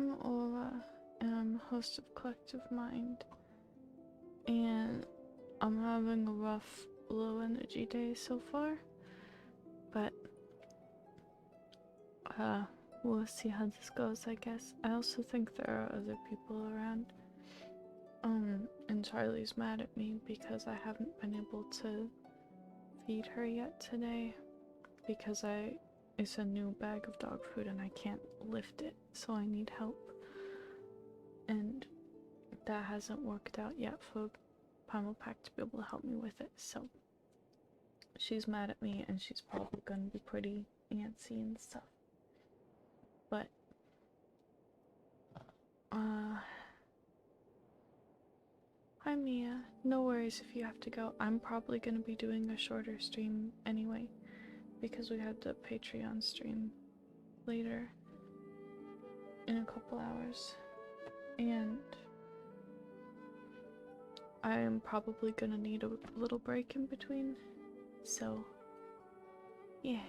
I'm Aura, and I'm host of Collective Mind, and I'm having a rough, low energy day so far, but we'll see how this goes, I guess. I also think there are other people around, and Charlie's mad at me because I haven't been able to feed her yet today, because it's a new bag of dog food and I can't lift it, so I need help. And that hasn't worked out yet for Primal Pack to be able to help me with it, so she's mad at me and she's probably gonna be pretty antsy and stuff. But hi Mia, no worries if you have to go. I'm probably gonna be doing a shorter stream anyway, because we had the Patreon stream later in a couple hours, and I am probably gonna need a little break in between, so yeah.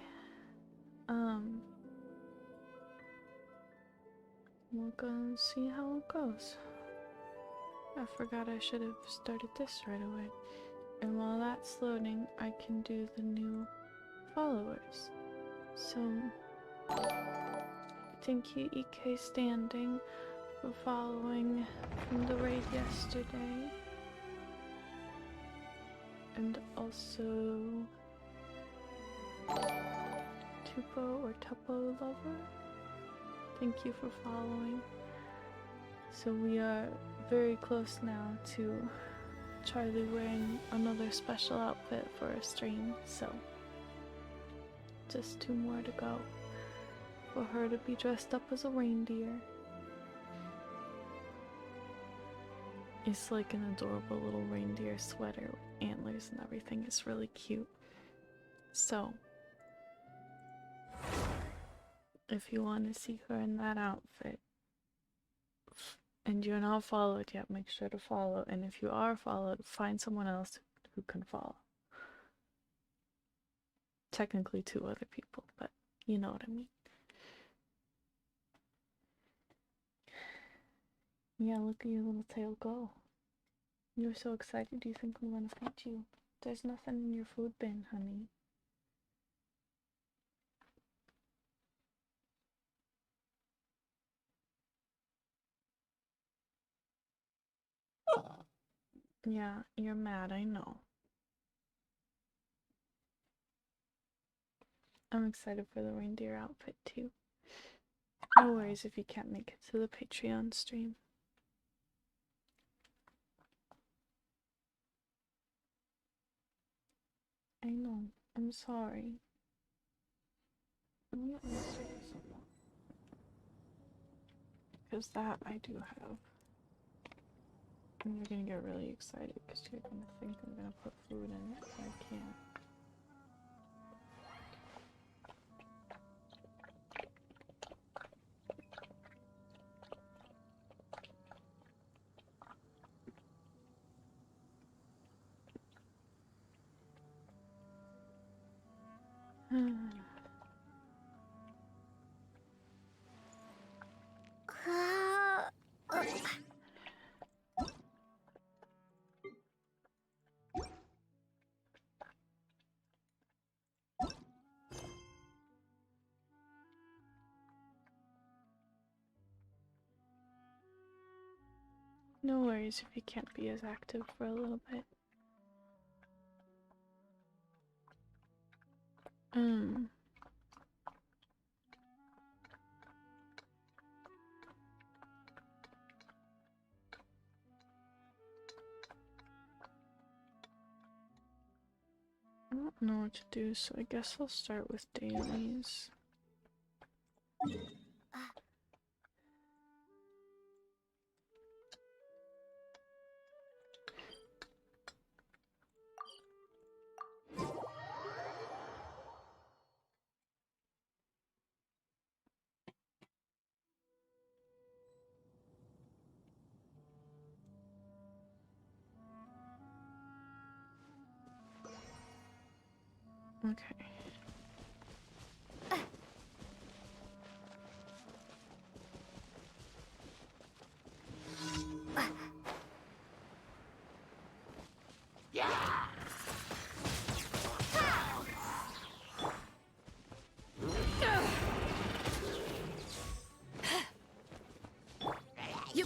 We'll go and see how it goes. I forgot I should have started this right away. And while that's loading, I can do the new followers. So, thank you EK Standing for following from the raid yesterday. And also Tupo or Tupo Lover, thank you for following. So we are very close now to Charlie wearing another special outfit for a stream, so just 2 more to go for her to be dressed up as a reindeer. It's like an adorable little reindeer sweater with antlers and everything. It's really cute. So if you want to see her in that outfit and you're not followed yet, make sure to follow. And if you are followed, find someone else who can follow. Technically 2 other people, but you know what I mean. Yeah, look at your little tail go. You're so excited. Do you think I'm gonna feed you? There's nothing in your food bin, honey. Yeah, you're mad, I know. I'm excited for the reindeer outfit too. No worries if you can't make it to the Patreon stream. I know, I'm sorry. Because that I do have. And you're gonna get really excited because you're gonna think I'm gonna put food in it, but I can't. No worries if you can't be as active for a little bit. I don't know what to do, so I guess I'll start with dailies. Okay.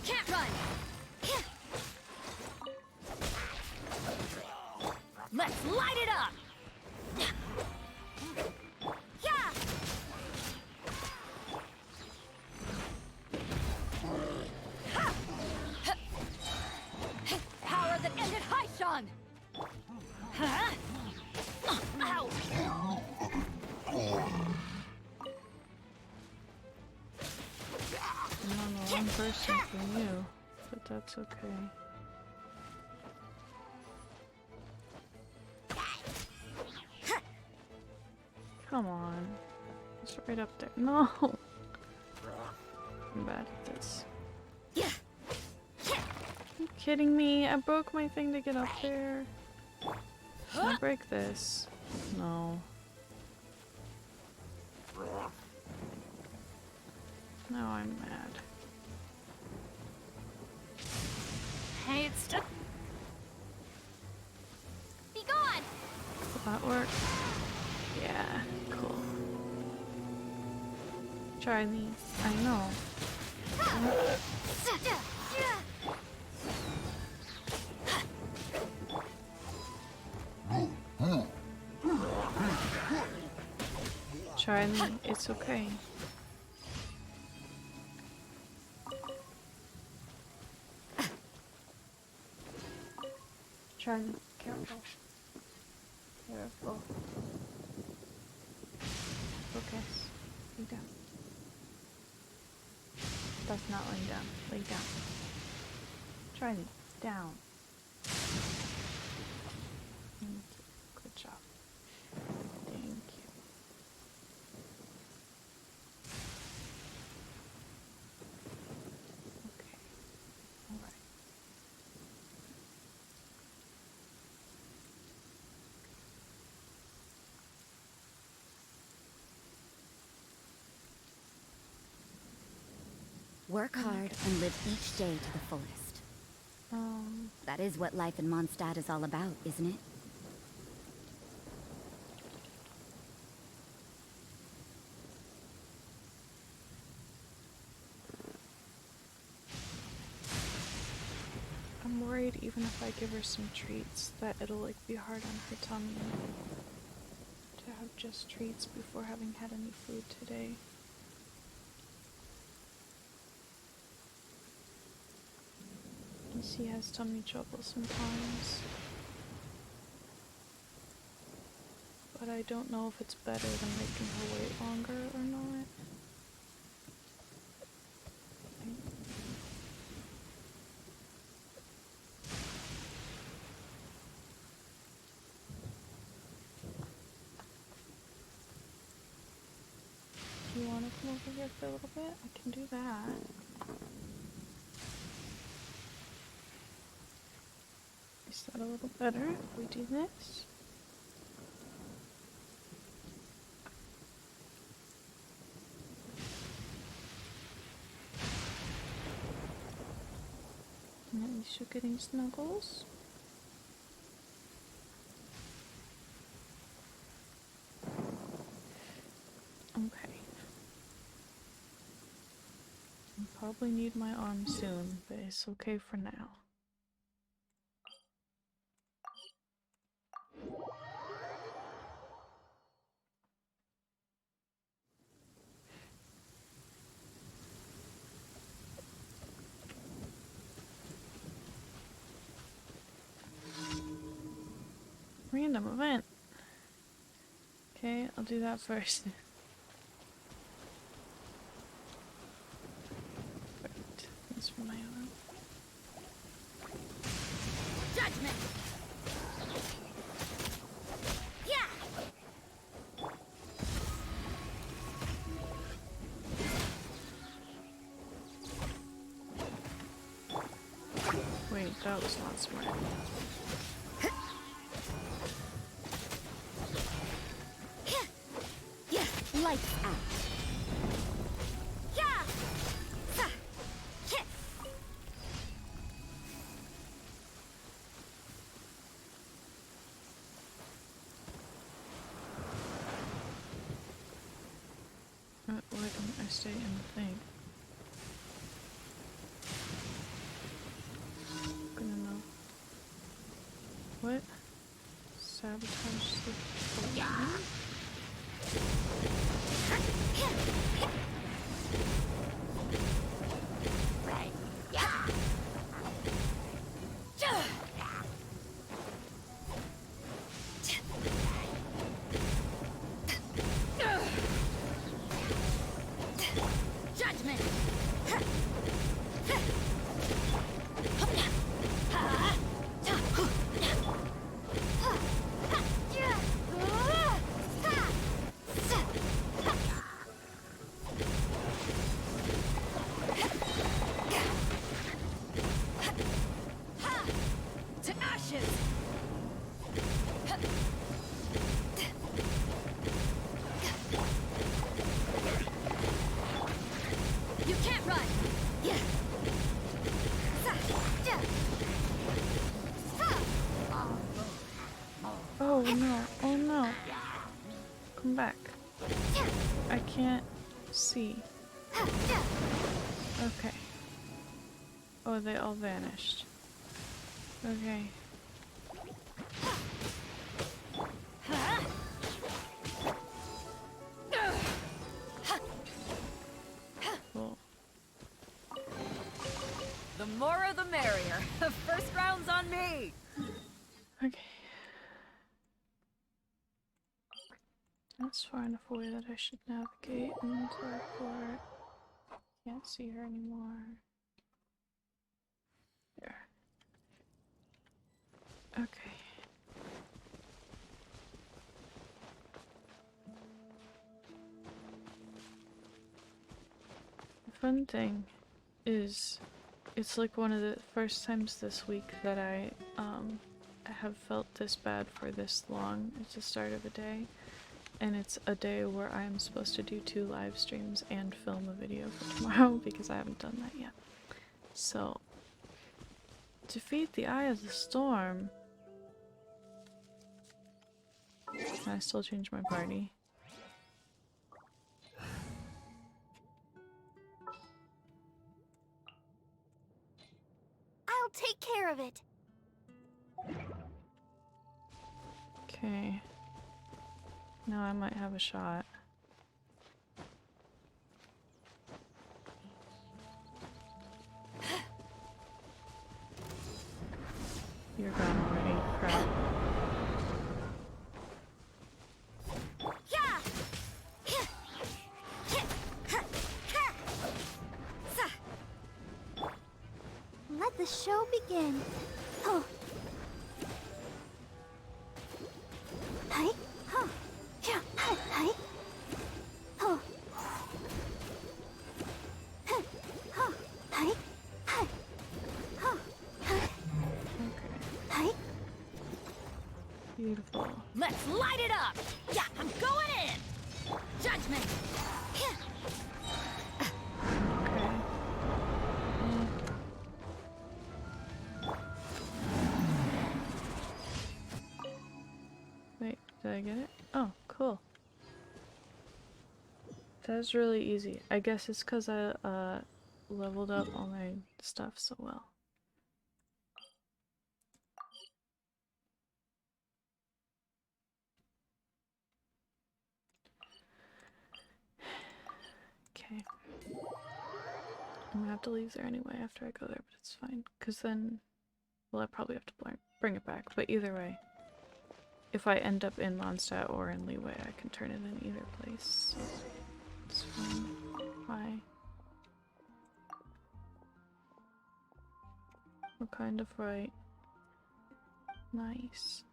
Can't run. Let's light it up. Yeah. Power that ended Haishan. Huh? Ow. I'm on the wrong person for you, but that's okay. Come on. It's right up there. No! I'm bad at this. Are you kidding me? I broke my thing to get up there. Can I break this? No. Now I'm mad. Hey, it's stuck. Be gone. Will that work? Yeah, cool. Try me. I know. Try me. It's okay. Try me. Careful. Careful. Focus. Lay down. That's not laying down. Lay down. Try me. Down. Good job. Thank you. Okay. Alright. Work hard and live each day to the fullest. That is what life in Mondstadt is all about, isn't it? I'm worried even if I give her some treats that it'll like be hard on her tummy to have just treats before having had any food today. She has tummy trouble sometimes. But I don't know if it's better than making her wait longer or not. Do you want to come over here for a little bit? I can do that. Is that a little better if we do this? And at least you're getting snuggles. Okay. I'll probably need my arm soon, but it's okay for now. Random event. Okay, I'll do that first. Perfect. Thanks for my arm. Judgment. Yeah. Wait, that was not smart. Lights out. Yeah. Why don't I stay in the thing? sabotage the balloon? Oh no, oh no. Come back. I can't see. Okay. Oh, they all vanished. Okay. Cool. The more the merrier. First round's on me. Okay. That's far enough away that I should navigate and teleport. Can't see her anymore. There. Okay. The fun thing is, it's like one of the first times this week that I have felt this bad for this long. It's the start of a day, and it's a day where I'm supposed to do 2 live streams and film a video for tomorrow because I haven't done that yet. So, defeat the Eye of the Storm. Can I still change my party? I'll take care of it. Okay. Now I might have a shot. You're gone already. Crap. Let the show begin. Oh. Hi. Huh. Yeah. Hi. Hi. Oh. Huh. Huh. Hi. Hi. Huh. Hi. Okay. Hi. Beautiful. Let's light it up. Yeah, I'm going in. Judgment. Okay. Wait, did I get it? Oh, cool. That's really easy. I guess it's because I leveled up all my stuff so well. Okay. I'm gonna have to leave there anyway after I go there, but it's fine. Because then, well, I probably have to bring it back. But either way, if I end up in Mondstadt or in Leeway, I can turn it in either place. So it's fine. Hi. What kind of right? Nice.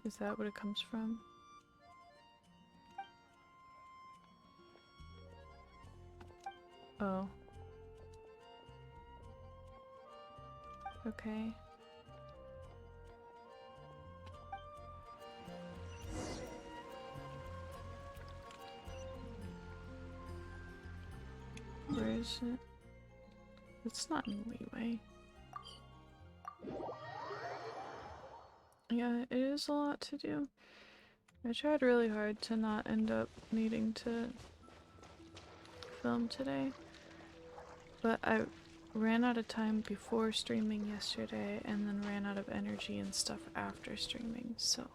Is that what it comes from? Oh. Okay. Where is it? It's not in Leeway. Yeah, it is a lot to do. I tried really hard to not end up needing to film today. But I ran out of time before streaming yesterday and then ran out of energy and stuff after streaming, so.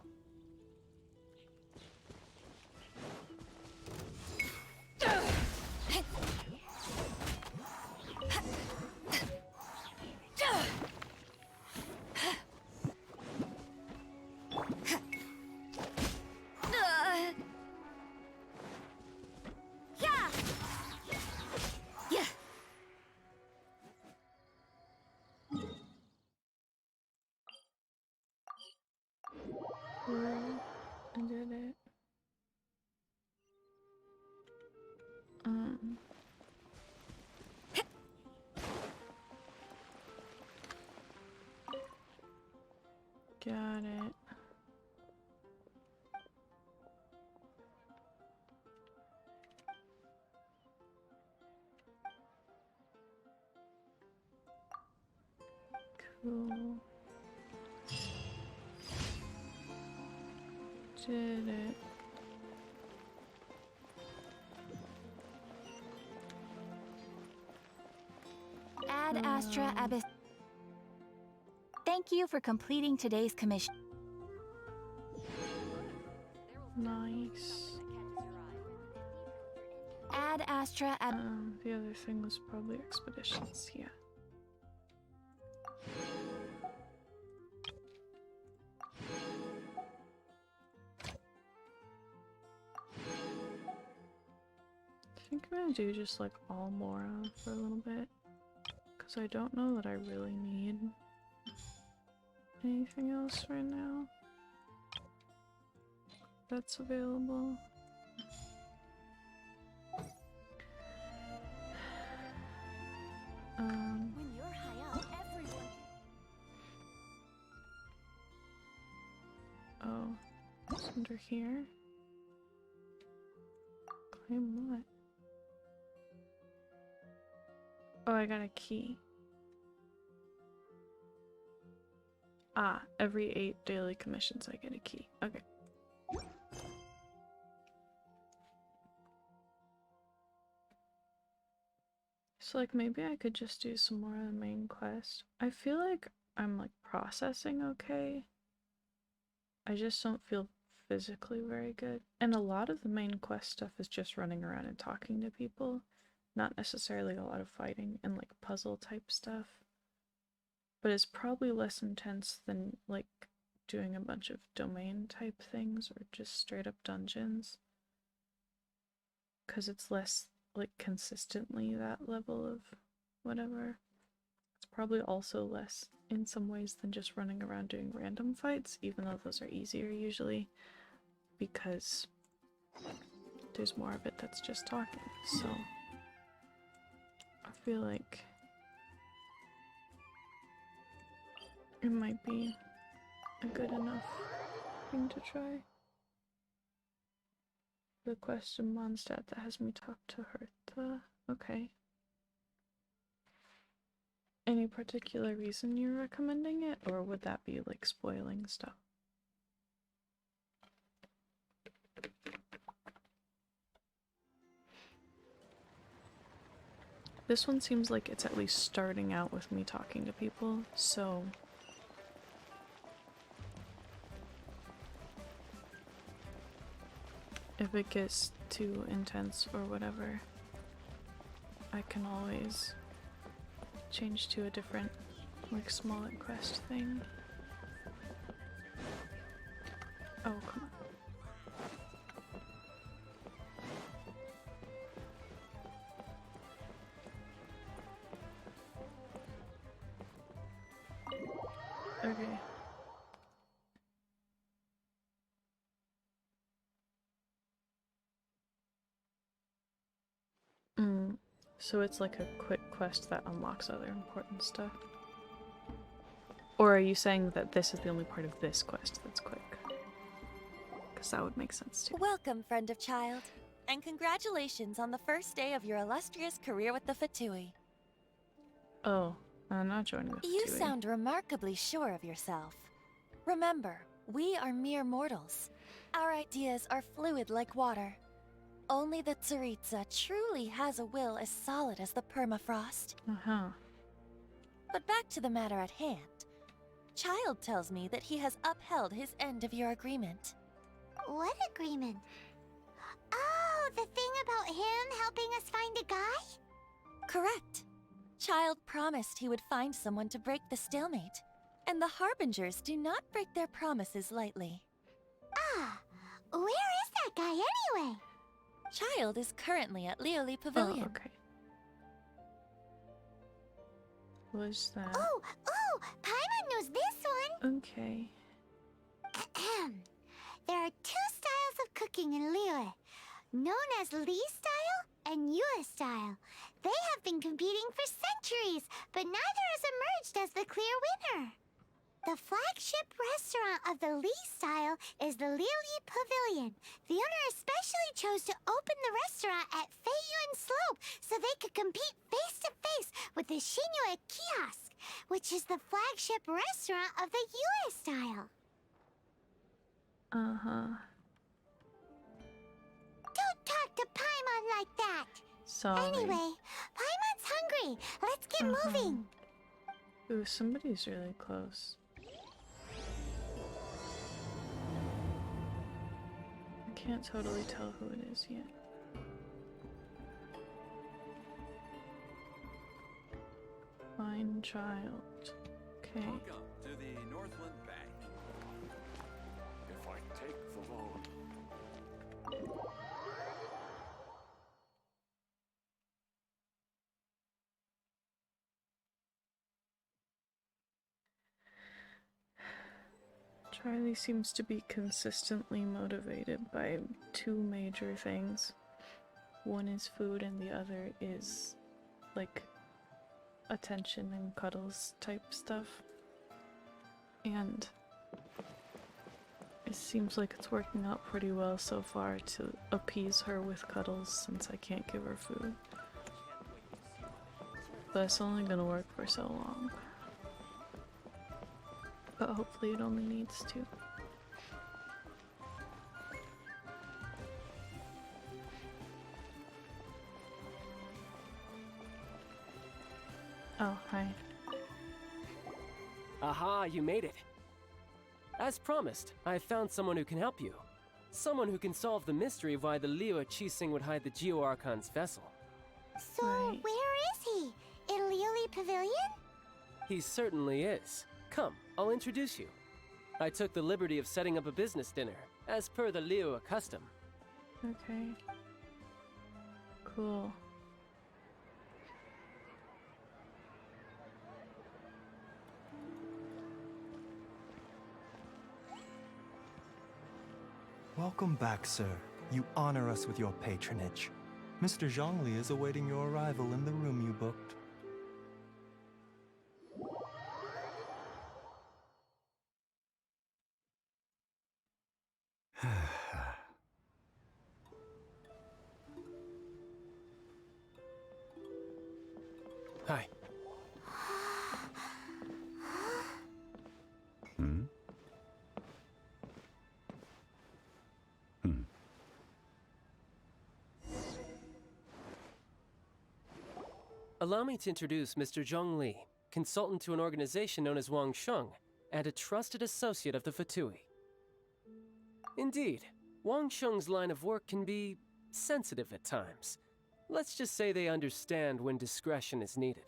I did it. Got it. Cool. Did it. Ad Astra Abyss. Thank you for completing today's commission. Nice. Ad Astra The other thing was probably expeditions, yeah. I think I'm gonna do just like all Mora for a little bit, because I don't know that I really need anything else right now that's available. When you're high up, everyone. Oh, it's under here. Claim what? Oh, I got a key. Ah, every 8 daily commissions I get a key. Okay. So like maybe I could just do some more of the main quest. I feel like I'm like processing okay. I just don't feel physically very good. And a lot of the main quest stuff is just running around and talking to people. Not necessarily a lot of fighting and like puzzle type stuff. But it's probably less intense than like doing a bunch of domain type things or just straight up dungeons. Because it's less like consistently that level of whatever. It's probably also less in some ways than just running around doing random fights, even though those are easier usually, because there's more of it that's just talking. So I feel like it might be a good enough thing to try. The quest in Mondstadt that has me talk to Hertha. Okay. Any particular reason you're recommending it, or would that be like spoiling stuff? This one seems like it's at least starting out with me talking to people, so if it gets too intense or whatever, I can always change to a different, like, smaller quest thing. Oh, come on. Okay. So it's like a quick quest that unlocks other important stuff? Or are you saying that this is the only part of this quest that's quick? Because that would make sense too. Welcome, friend of child. And congratulations on the first day of your illustrious career with the Fatui. Oh, I'm not joining the You Fatui. sound remarkably sure of yourself. Remember, we are mere mortals. Our ideas are fluid like water. only the Tsaritsa truly has a will as solid as the permafrost. Uh-huh. But back to the matter at hand. Child tells me that he has upheld his end of your agreement. What agreement? Oh, the thing about him helping us find a guy? Correct. Child promised he would find someone to break the stalemate. And the Harbingers do not break their promises lightly. Ah, where is that guy anyway? Child is currently at Lioli Pavilion. Oh, okay. What's that? Oh, Paimon knows this one. Okay. Ahem. There are two styles of cooking in Liyue, known as Li style and Yue style. They have been competing for centuries, but neither has emerged as the clear winner. The flagship restaurant of the Li style is the Lioli Pavilion. The owner especially chose to open the restaurant at Feiyuan Slope so they could compete face-to-face with the Shinyue Kiosk, which is the flagship restaurant of the Yue style. Uh-huh. Don't talk to Paimon like that! Sorry. Anyway, Paimon's hungry. Let's get moving. Ooh, somebody's really close. I can't totally tell who it is yet. Fine child. Okay. Welcome to the Northland Bank. If I take the loan. Charlie seems to be consistently motivated by two major things. One is food and the other is like attention and cuddles type stuff. And it seems like it's working out pretty well so far to appease her with cuddles since I can't give her food. But it's only gonna work for so long. But hopefully it only needs to. Oh, hi. Aha, you made it. As promised, I have found someone who can help you. Someone who can solve the mystery of why the Liyue Qixing would hide the Geo-Archon's vessel. So, Right. where is he? In Lioli Pavilion? He certainly is. Come, I'll introduce you. I took the liberty of setting up a business dinner, as per the Liyue custom. Okay. Cool. Welcome back, sir. You honor us with your patronage. Mr. Zhongli is awaiting your arrival in the room you booked. Hi. Allow me to introduce Mr. Zhong Li, consultant to an organization known as Wang Sheng, and a trusted associate of the Fatui. Indeed, Wang Sheng's line of work can be sensitive at times. Let's just say they understand when discretion is needed.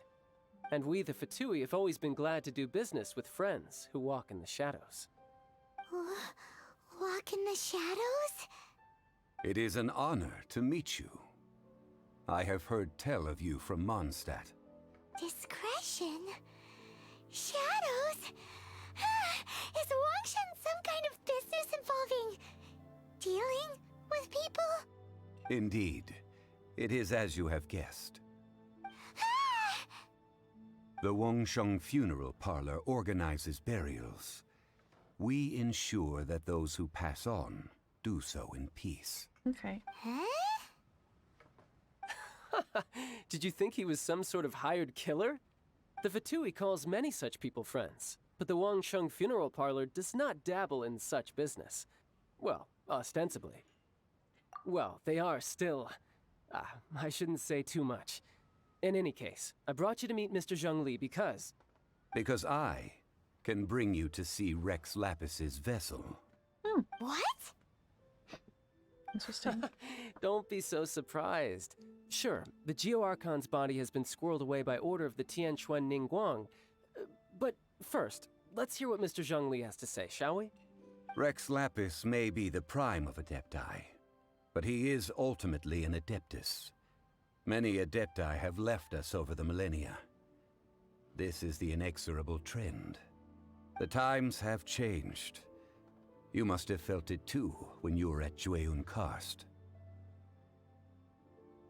And we, the Fatui, have always been glad to do business with friends who walk in the shadows. Walk in the shadows? It is an honor to meet you. I have heard tell of you from Mondstadt. Discretion? Shadows? Is Wangshan some kind of business involving dealing with people? Indeed, it is as you have guessed. The Wangsheng Funeral Parlor organizes burials. We ensure that those who pass on do so in peace. Okay. Huh? Did you think he was some sort of hired killer? The Fatui calls many such people friends, but the Wangsheng Funeral Parlor does not dabble in such business. Well, ostensibly. Well, they are still... I shouldn't say too much. In any case, I brought you to meet Mr. Zhongli because... Because I can bring you to see Rex Lapis's vessel. What? Interesting. Don't be so surprised. Sure, the Geo-Archon's body has been squirreled away by order of the Tianquan Ningguang. But first, let's hear what Mr. Zhongli has to say, shall we? Rex Lapis may be the prime of Adepti, but he is ultimately an Adeptus. Many Adepti have left us over the millennia. This is the inexorable trend. The times have changed. You must have felt it too when you were at Jueyun Karst.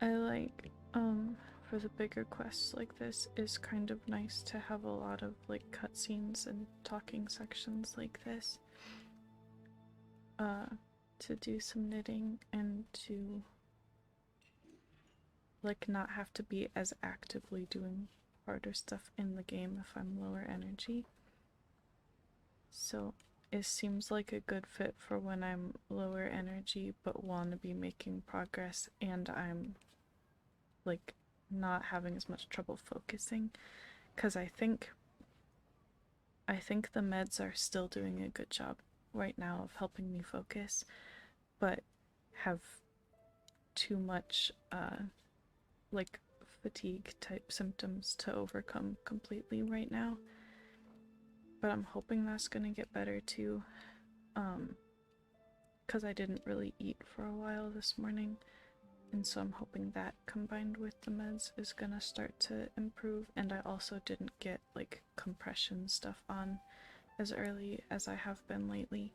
I like, for the bigger quests like this, is kind of nice to have a lot of, like, cutscenes and talking sections like this. To do some knitting and to, like, not have to be as actively doing harder stuff in the game if I'm lower energy. So it seems like a good fit for when I'm lower energy but want to be making progress and I'm, like, not having as much trouble focusing, because I think the meds are still doing a good job right now of helping me focus, but have too much like fatigue type symptoms to overcome completely right now. But I'm hoping that's gonna get better too, because I didn't really eat for a while this morning, and so I'm hoping that combined with the meds is gonna start to improve. And I also didn't get, like, compression stuff on as early as I have been lately,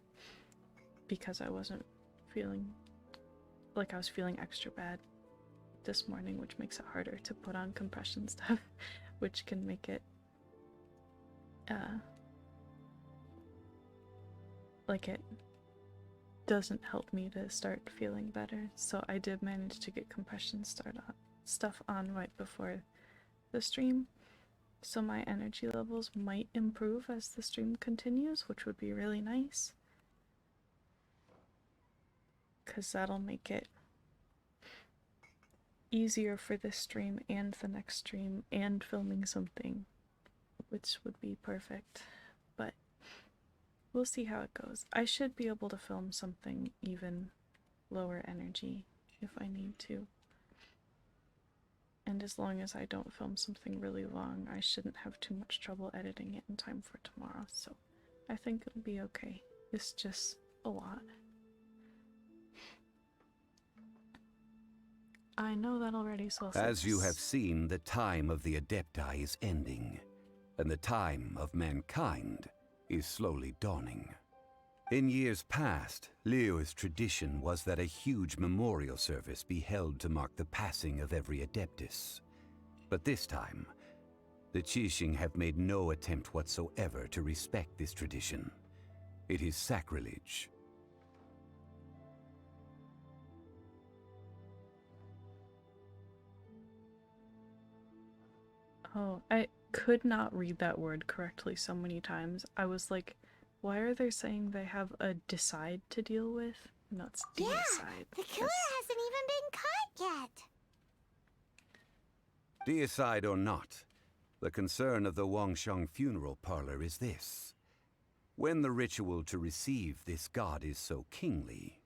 because I wasn't feeling like I was feeling extra bad this morning, which makes it harder to put on compression stuff, which can make it like it doesn't help me to start feeling better. So I did manage to get compression stuff on right before the stream, so my energy levels might improve as the stream continues, which would be really nice, because that'll make it easier for this stream and the next stream and filming something, which would be perfect. But we'll see how it goes. I should be able to film something even lower energy if I need to. And as long as I don't film something really long, I shouldn't have too much trouble editing it in time for tomorrow. So I think it'll be okay. It's just a lot. I know that already, so As you have seen, the time of the Adepti is ending, and the time of mankind is slowly dawning. In years past, Liyue's tradition was that a huge memorial service be held to mark the passing of every Adeptus. But this time, the Qixing have made no attempt whatsoever to respect this tradition. It is sacrilege. Oh, I could not read that word correctly so many times. I was like, why are they saying they have a decide to deal with? No, it's deicide. Yeah, the killer hasn't even been caught yet. Deicide or not, the concern of the Wangsheng funeral parlor is this. When the ritual to receive this god is so kingly,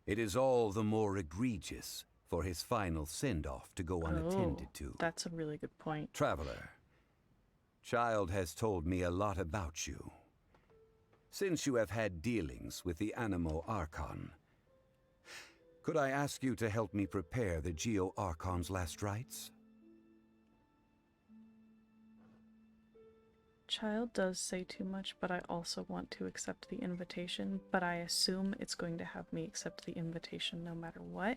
it is all the more egregious for his final send-off to go unattended to. That's a really good point. Traveler, Child has told me a lot about you. Since you have had dealings with the Animo Archon, could I ask you to help me prepare the Geo-Archon's last rites? Child does say too much, but I also want to accept the invitation, but I assume it's going to have me accept the invitation no matter what.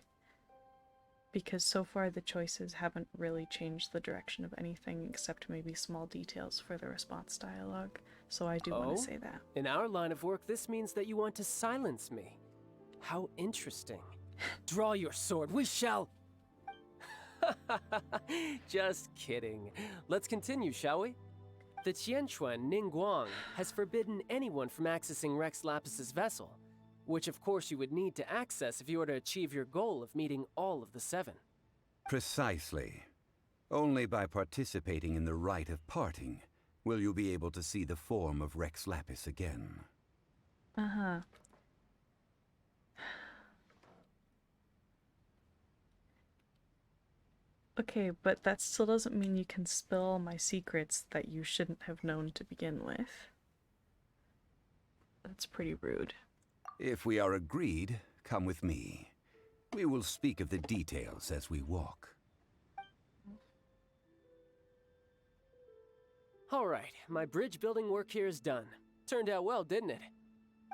Because so far the choices haven't really changed the direction of anything except maybe small details for the response dialogue. So I do want to say that. In our line of work, this means that you want to silence me. How interesting. Draw your sword, we shall... Just kidding. Let's continue, shall we? The Tianquan Ningguang has forbidden anyone from accessing Rex Lapis's vessel. which of course you would need to access if you were to achieve your goal of meeting all of the 7. Precisely. Only by participating in the rite of parting will you be able to see the form of Rex Lapis again. Uh-huh. Okay, but that still doesn't mean you can spill all my secrets that you shouldn't have known to begin with. That's pretty rude. If we are agreed, come with me. We will speak of the details as we walk. Alright, my bridge building work here is done. Turned out well, didn't it?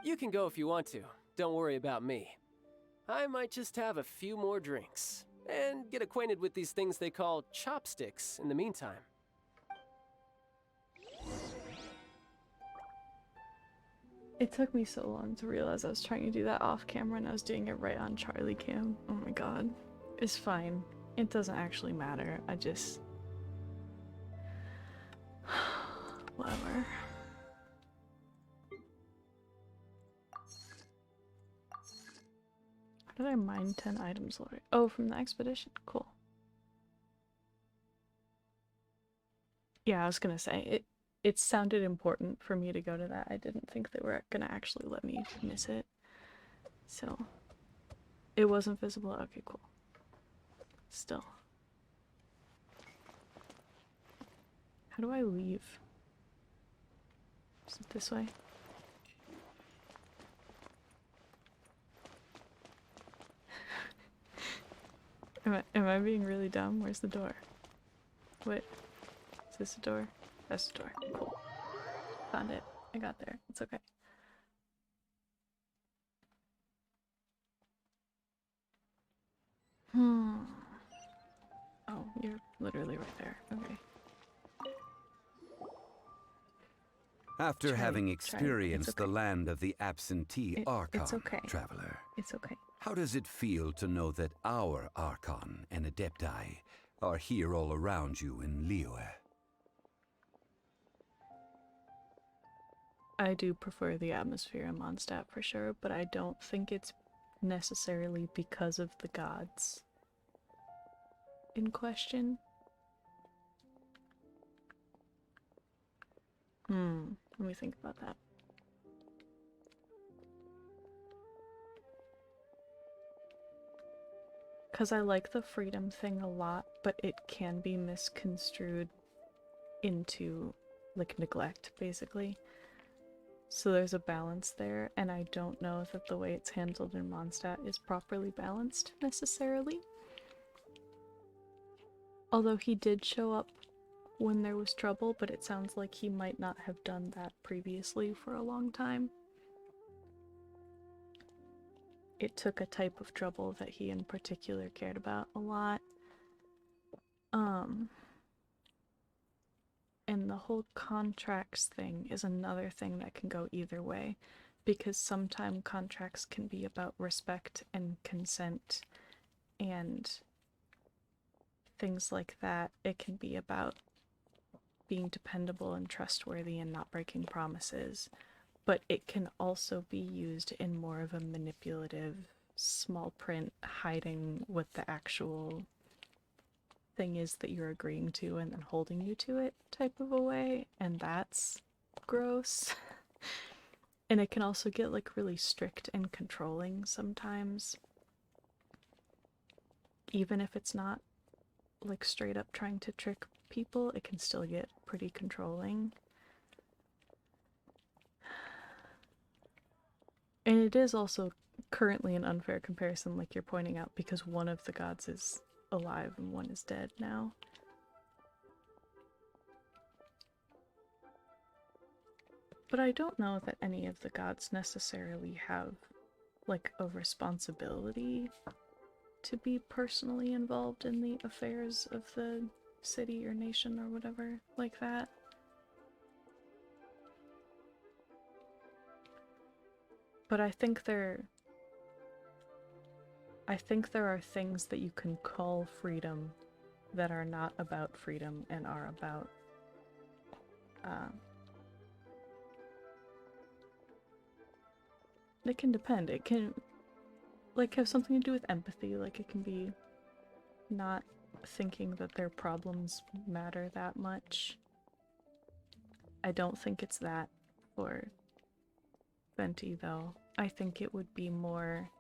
You can go if you want to. Don't worry about me. I might just have a few more drinks. And get acquainted with these things they call chopsticks in the meantime. It took me so long to realize I was trying to do that off camera and I was doing it right on Charlie Cam. Oh my god. It's fine. It doesn't actually matter. I just... whatever. How did I mine 10 items already? Oh, from the expedition? Cool. Yeah, I was gonna say, it sounded important for me to go to that. I didn't think they were gonna actually let me miss it. So, it wasn't visible? Okay, cool. Still. How do I leave? Is it this way? Am I being really dumb? Where's the door? What? Is this a door? That's the door. Cool. Found it. I got there. It's okay. Oh, you're literally right there. Okay. After having It's experienced okay. the land of the absentee Archon, it's okay. traveler, It's okay. how does it feel to know that our Archon and Adepti are here all around you in Liyue? I do prefer the atmosphere in Mondstadt for sure, but I don't think it's necessarily because of the gods in question. Let me think about that. Because I like the freedom thing a lot, but it can be misconstrued into, like, neglect, basically. So there's a balance there, and I don't know that the way it's handled in Mondstadt is properly balanced, necessarily. Although he did show up when there was trouble, but it sounds like he might not have done that previously for a long time. It took a type of trouble that he in particular cared about a lot. And the whole contracts thing is another thing that can go either way, because sometimes contracts can be about respect and consent and things like that. It can be about being dependable and trustworthy and not breaking promises, but it can also be used in more of a manipulative, small print, hiding what the actual thing is that you're agreeing to and then holding you to it type of a way, and that's gross. And it can also get like really strict and controlling sometimes, even if it's not like straight up trying to trick people. It can still get pretty controlling. And it is also currently an unfair comparison, like you're pointing out, because one of the gods is alive and one is dead now. But I don't know that any of the gods necessarily have, like, a responsibility to be personally involved in the affairs of the city or nation or whatever like that. But I think there are things that you can call freedom that are not about freedom and are about it can depend. It can, like, have something to do with empathy. Like, it can be not thinking that their problems matter that much. I don't think it's that for Venti, though. I think it would be more...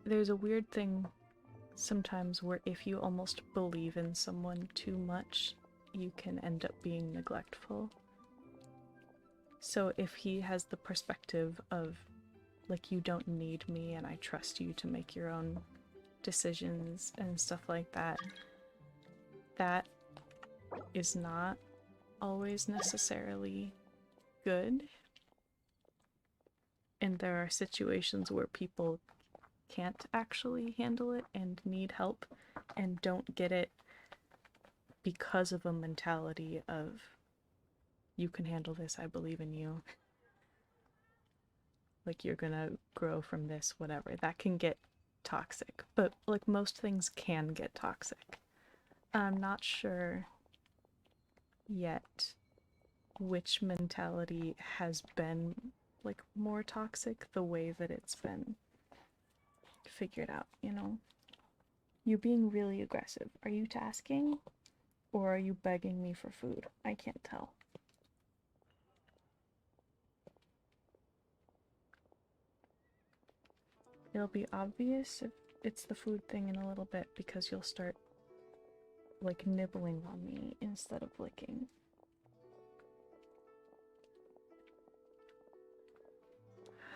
There's a weird thing sometimes where if you almost believe in someone too much, you can end up being neglectful. So if he has the perspective of, like, you don't need me and I trust you to make your own decisions and stuff like that, that is not always necessarily good. And there are situations where people can't actually handle it and need help and don't get it because of a mentality of, you can handle this, I believe in you. Like, you're gonna grow from this, whatever. That can get toxic. But, like, most things can get toxic. I'm not sure yet which mentality has been, like, more toxic the way that it's been figured out, you know? You're being really aggressive. Are you tasking? Or are you begging me for food? I can't tell. It'll be obvious if it's the food thing in a little bit because you'll start, like, nibbling on me instead of licking.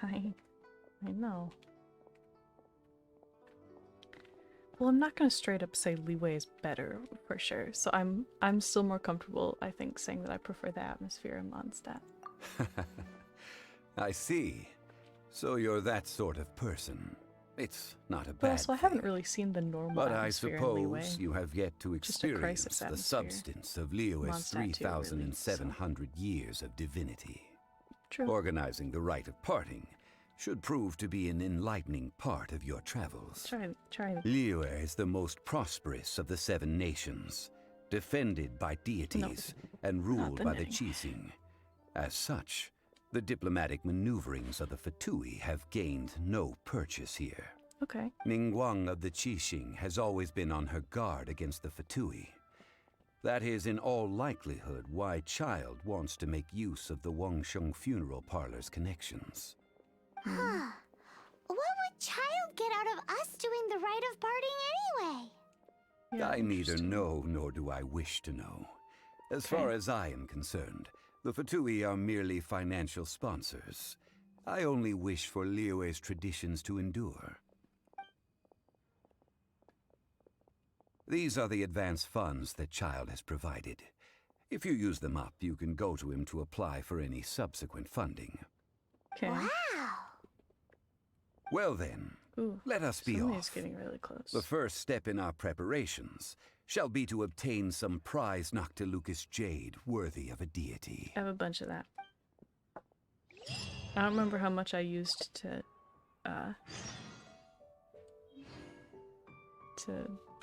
I know. Well, I'm not gonna straight up say Leeway is better, for sure. So I'm still more comfortable, I think, saying that I prefer the atmosphere in Mondstadt. I see. So you're that sort of person. It's not a But bad also, I haven't really seen the normal But I atmosphere in Leeway. suppose you have yet to Just a crisis experience the atmosphere. substance of Liyue's Mondstadt too, really, 3,700 years of divinity. True. Organizing the rite of parting should prove to be an enlightening part of your travels. Try. Liyue is the most prosperous of the 7 nations, defended by deities and ruled by the Qixing. As such, the diplomatic maneuverings of the Fatui have gained no purchase here. Okay. Ningguang of the Qixing has always been on her guard against the Fatui. That is in all likelihood why Child wants to make use of the Wangsheng funeral parlor's connections. Huh. What would Child get out of us doing the rite of parting anyway? Yeah, I neither interesting. know nor do I wish to know. As far as I am concerned, the Fatui are merely financial sponsors. I only wish for Liyue's traditions to endure. These are the advance funds that Child has provided. If you use them up, you can go to him to apply for any subsequent funding. Okay. Wow. Well then, Ooh, let us be somebody's off. getting really close. The first step in our preparations shall be to obtain some prize Noctilucous jade worthy of a deity. I have a bunch of that. I don't remember how much I used to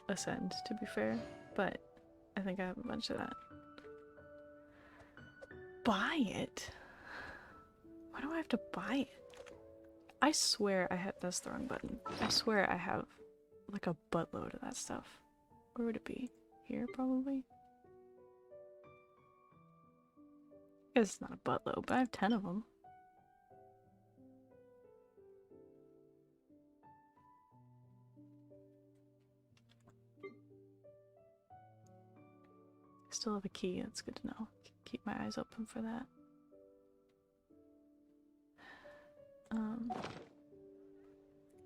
ascend, to be fair, but I think I have a bunch of that. Buy it? Why do I have to buy it? I swear I have— that's the wrong button. I swear I have like a buttload of that stuff. Where would it be? Here, probably? I guess it's not a buttload, but I have 10 of them. Still have a key, that's good to know. Keep my eyes open for that.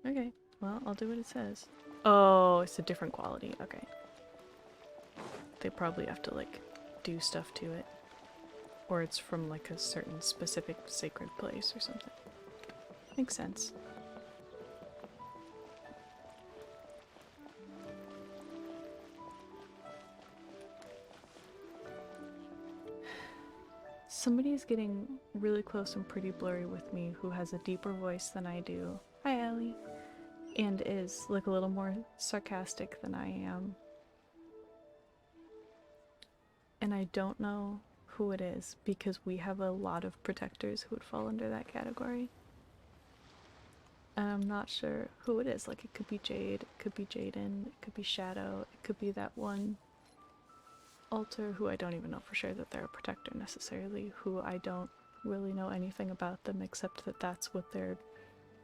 Okay, well, I'll do what it says. Oh, it's a different quality, okay. They probably have to, like, do stuff to it. Or it's from, like, a certain specific sacred place or something. Makes sense. Somebody is getting really close and pretty blurry with me who has a deeper voice than I do. Hi, Allie. And is, like, a little more sarcastic than I am. and I don't know who it is because we have a lot of protectors who would fall under that category. And I'm not sure who it is. Like, it could be Jade, it could be Jaden, it could be Shadow, it could be that one altar who I don't even know for sure that they're a protector necessarily, who I don't really know anything about them except that that's what their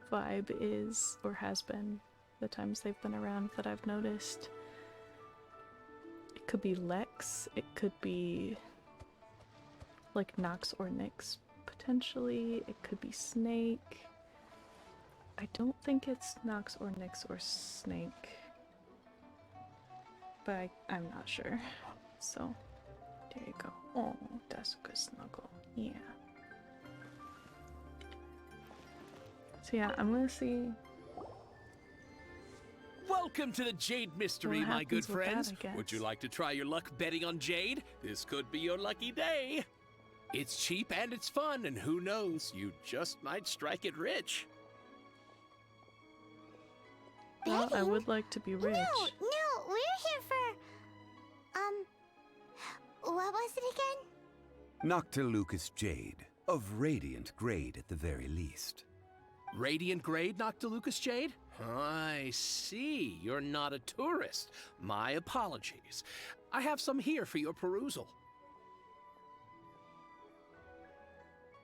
vibe is or has been the times they've been around that I've noticed. It could be Lex, it could be like Nox or Nyx potentially, it could be Snake. I don't think it's Nox or Nyx or Snake, but I'm not sure. So, there you go. Oh, that's a good snuggle. Yeah. So yeah, I'm gonna see. Welcome to the Jade Mystery, my good happens with that, friends. I Would you guess. like to try your luck betting on Jade? This could be your lucky day. It's cheap and it's fun, and who knows, you just might strike it rich. Well, I Betting? would like to be rich. No, we're here for... What was it again? Noctilucous Jade, of radiant grade at the very least. Radiant grade, Noctilucous Jade? I see. You're not a tourist. My apologies. I have some here for your perusal.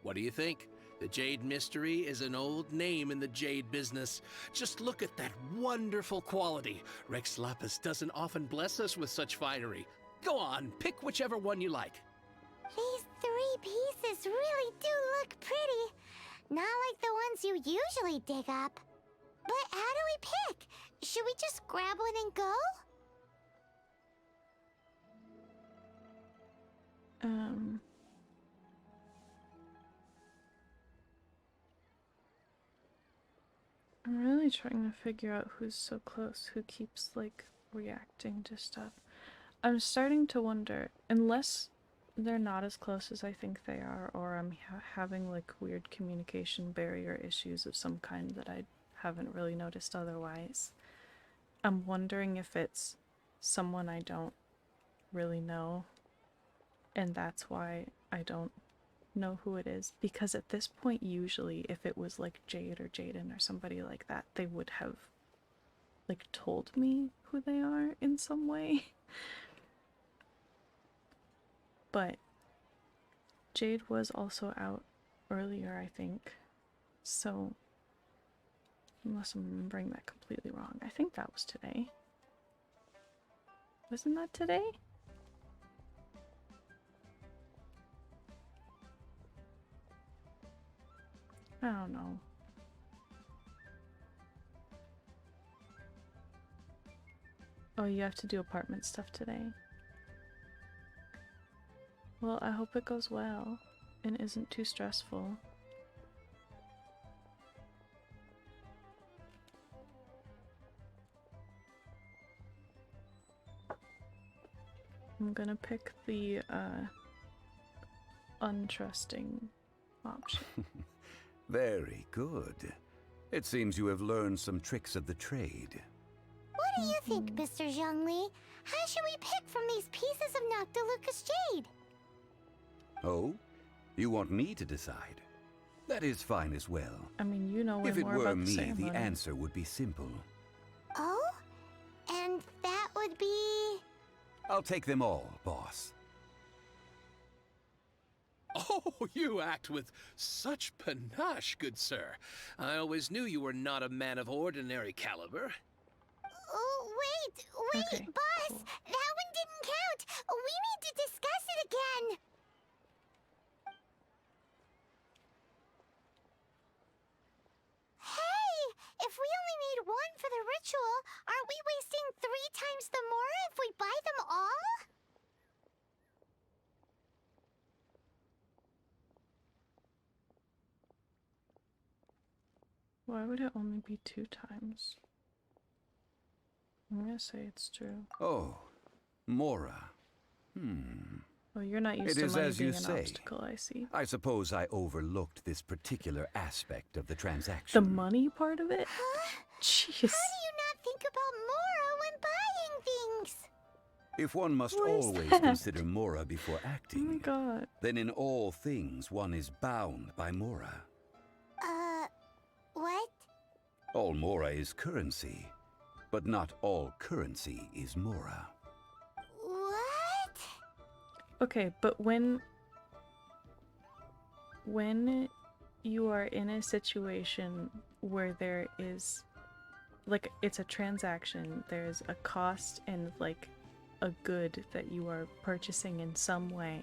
What do you think? The Jade Mystery is an old name in the jade business. Just look at that wonderful quality. Rex Lapis doesn't often bless us with such finery. Go on, pick whichever one you like. These 3 pieces really do look pretty. Not like the ones you usually dig up. But how do we pick? Should we just grab one and go? I'm really trying to figure out who's so close, who keeps, like, reacting to stuff. I'm starting to wonder, unless they're not as close as I think they are, or I'm having, like, weird communication barrier issues of some kind that I haven't really noticed otherwise. I'm wondering if it's someone I don't really know, and that's why I don't know who it is, because at this point usually if it was like Jade or Jaden or somebody like that, they would have like told me who they are in some way. But Jade was also out earlier, I think, so unless I'm remembering that completely wrong, I think that was today. Wasn't that today? I don't know. Oh, you have to do apartment stuff today. Well, I hope it goes well and isn't too stressful. I'm gonna pick the untrusting option. Very good. It seems you have learned some tricks of the trade. What do you think, Mr. Zhongli? How should we pick from these pieces of Noctilucous Jade? Oh? You want me to decide? That is fine as well. I mean, you know way If it more were about the me, ceremony. the answer would be simple. Oh? And that would be... I'll take them all, boss. Oh, you act with such panache, good sir. I always knew you were not a man of ordinary caliber. Oh, wait, Okay, boss! cool. That one didn't count! We need to discuss it again! Hey! If we only need one for the ritual, aren't we wasting 3 times the more if we buy them all? Why would it only be 2 times? I'm gonna say it's true. Oh, Mora. Oh, you're not used It to is money as being you an say. obstacle, I see. I suppose I overlooked this particular aspect of the The transaction. money part of it? Jeez. How do you not think about Mora when buying things? If one must What is always that? consider Mora before Oh my acting, god. then in all things one is bound by Mora. What? All Mora is currency, but not all currency is Mora. What? Okay, but when you are in a situation where there is, like, it's a transaction, there's a cost and, like, a good that you are purchasing in some way,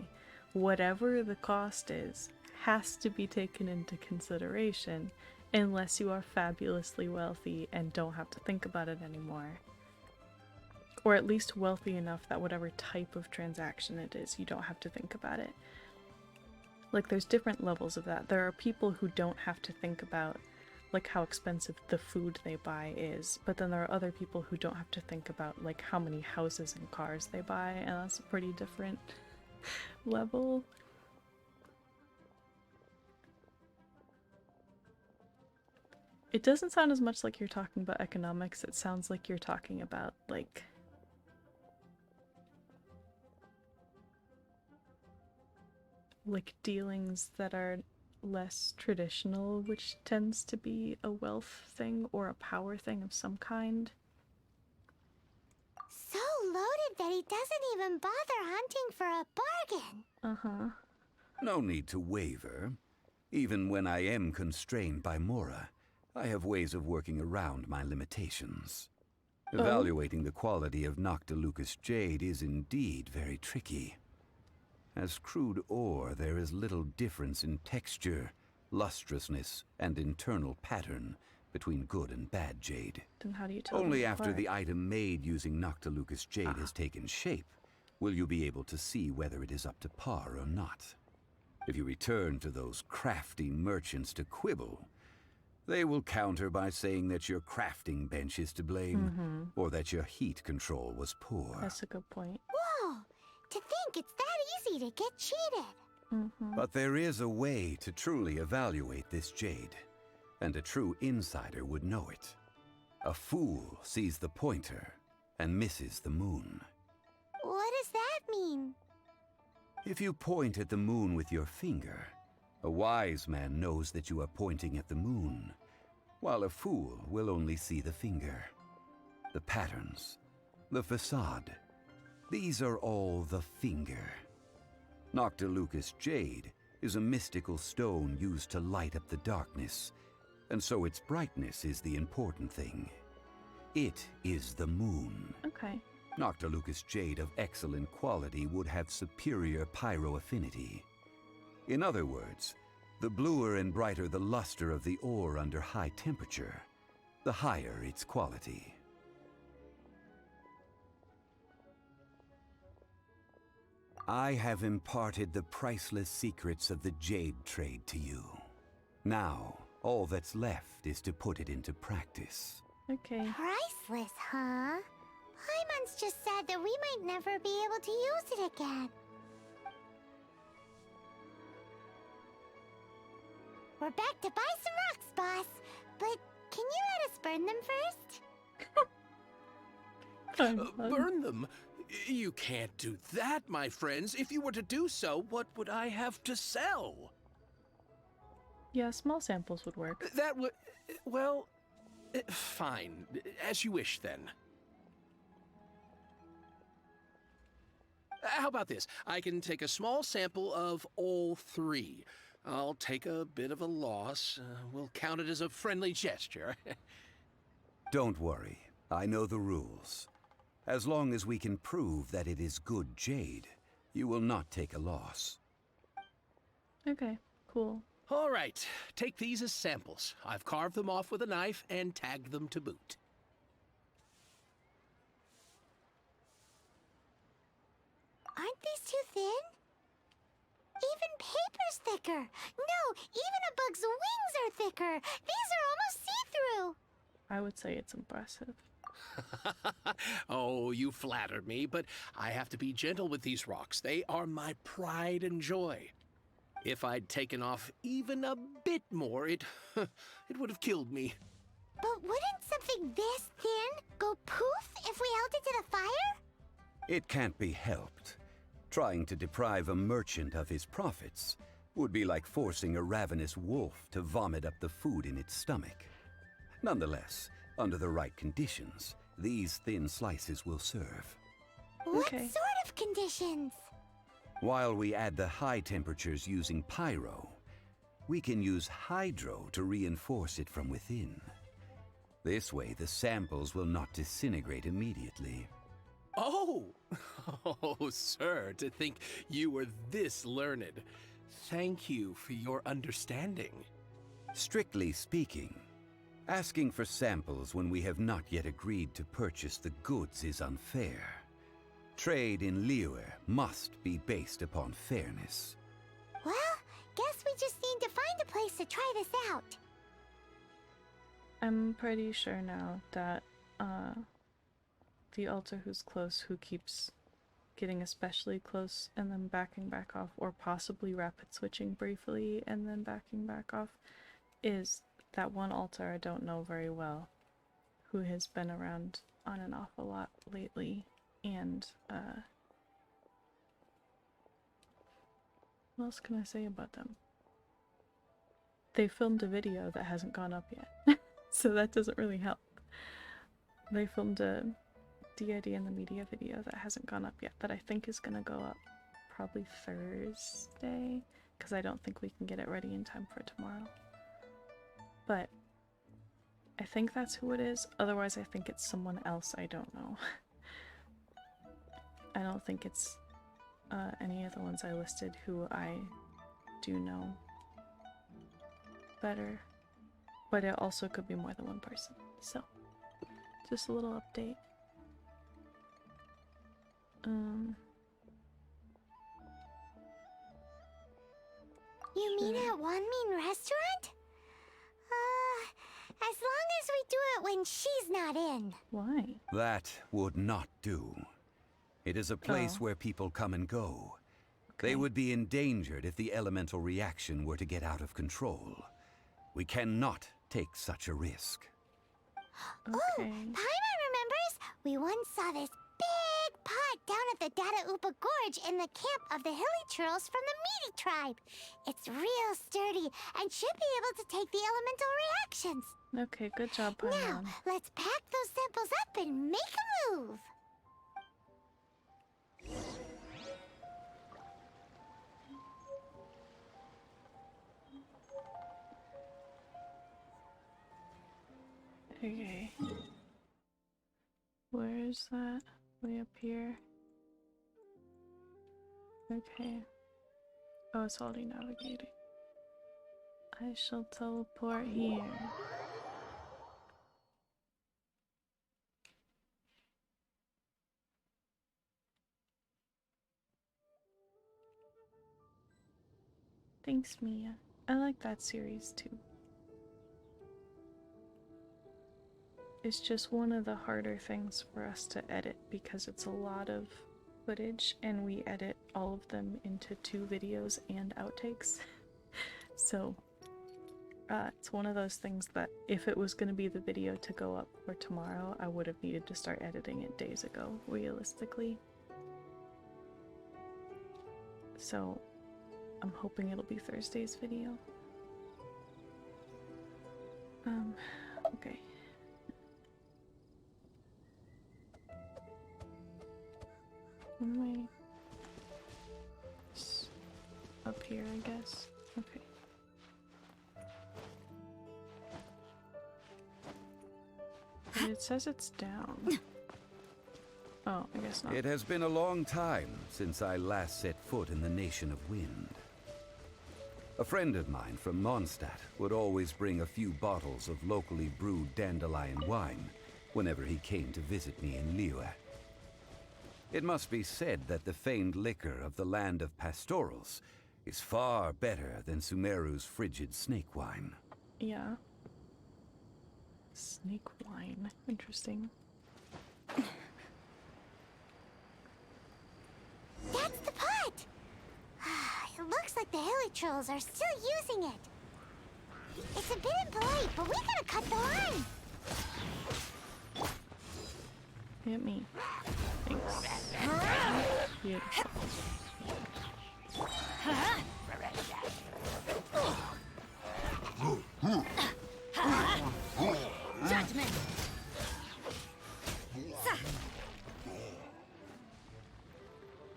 whatever the cost is has to be taken into consideration unless you are fabulously wealthy and don't have to think about it anymore. Or at least wealthy enough that whatever type of transaction it is, you don't have to think about it. Like, there's different levels of that. There are people who don't have to think about, like, how expensive the food they buy is, but then there are other people who don't have to think about, like, how many houses and cars they buy, and that's a pretty different level. It doesn't sound as much like you're talking about economics, it sounds like you're talking about, like, dealings that are less traditional, which tends to be a wealth thing or a power thing of some kind. So loaded that he doesn't even bother hunting for a bargain. Uh-huh. No need to waver. Even when I am constrained by Mora, I have ways of working around my limitations. Evaluating the quality of Noctilucous jade is indeed very tricky. As crude ore, there is little difference in texture, lustrousness, and internal pattern between good and bad jade. Then how do you tell Only them after apart? the item made using Noctilucous jade has taken shape will you be able to see whether it is up to par or not. If you return to those crafty merchants to quibble, they will counter by saying that your crafting bench is to blame, or that your heat control was poor. That's a good point. Whoa! To think it's that easy to get cheated. But there is a way to truly evaluate this jade, and a true insider would know it. A fool sees the pointer and misses the moon. What does that mean? If you point at the moon with your finger, a wise man knows that you are pointing at the moon, while a fool will only see the finger. The patterns, the facade, these are all the finger. Noctilucous jade is a mystical stone used to light up the darkness, and so its brightness is the important thing. It is the moon. Okay. Noctilucous jade of excellent quality would have superior pyroaffinity. In other words, the bluer and brighter the luster of the ore under high temperature, the higher its quality. I have imparted the priceless secrets of the jade trade to you. Now, all that's left is to put it into practice. Okay. Priceless, huh? Paimon's just said that we might never be able to use it again. We're back to buy some rocks, boss. But can you let us burn them first? Burn them? You can't do that, my friends. If you were to do so, what would I have to sell? Yeah, small samples would work. That would... well... fine. As you wish, then. How about this? I can take a small sample of all three. I'll take a bit of a loss. We'll count it as a friendly gesture. Don't worry, I know the rules. As long as we can prove that it is good jade, you will not take a loss. Okay, cool. All right, take these as samples. I've carved them off with a knife and tagged them to boot. Aren't these too thin? Even paper's thicker. No, even a bug's wings are thicker. These are almost see-through. I would say it's impressive. Oh, you flatter me, but I have to be gentle with these rocks. They are my pride and joy. If I'd taken off even a bit more, it would have killed me. But wouldn't something this thin go poof if we held it to the fire? It can't be helped. Trying to deprive a merchant of his profits would be like forcing a ravenous wolf to vomit up the food in its stomach. Nonetheless, under the right conditions, these thin slices will serve. What Okay. sort of conditions? While we add the high temperatures using pyro, we can use hydro to reinforce it from within. This way, the samples will not disintegrate immediately. Oh! Oh, sir, to think you were this learned. Thank you for your understanding. Strictly speaking, asking for samples when we have not yet agreed to purchase the goods is unfair. Trade in Liyue must be based upon fairness. Well, guess we just need to find a place to try this out. I'm pretty sure now that the altar who's close, who keeps getting especially close and then backing back off, or possibly rapid switching briefly and then backing back off, is that one altar I don't know very well, who has been around on and off a lot lately. And what else can I say about them? They filmed a video that hasn't gone up yet, so that doesn't really help. They filmed a DID in the media video that hasn't gone up yet, that I think is gonna go up probably Thursday, because I don't think we can get it ready in time for tomorrow. But I think that's who it is. Otherwise, I think it's someone else I don't know. I don't think it's any of the ones I listed who I do know better. But it also could be more than one person. So, just a little update. You mean at Wanmin Restaurant? As long as we do it when she's not in. Why? That would not do. It is a place Oh. where people come and go. Okay. They would be endangered if the elemental reaction were to get out of control. We cannot take such a risk. Okay. Paimon remembers we once saw this big pot down at the Data Upa Gorge in the camp of the hilly churls from the Meaty tribe. It's real sturdy and should be able to take the elemental reactions. Okay, good job, Now, Paimon. let's pack those samples up and make a move. Okay. Where is that? Way up here? Okay. Oh, it's already navigating. I shall teleport here. Thanks, Mia. I like that series too. It's just one of the harder things for us to edit because it's a lot of footage and we edit all of them into 2 videos and outtakes. So it's one of those things that if it was going to be the video to go up for tomorrow, I would have needed to start editing it days ago, realistically. So I'm hoping it'll be Thursday's video. Okay. Wait. Up here, I guess. Okay. But it says it's down. Oh, I guess not. It has been a long time since I last set foot in the Nation of Wind. A friend of mine from Mondstadt would always bring a few bottles of locally brewed dandelion wine whenever he came to visit me in Liyue. It must be said that the famed liquor of the land of pastorals is far better than Sumeru's frigid snake wine. Yeah. Snake wine. Interesting. That's the pot! It looks like the hilly trolls are still using it. It's a bit impolite, but we gotta cut the line. Hit me. Thanks. Beautiful. Judgment!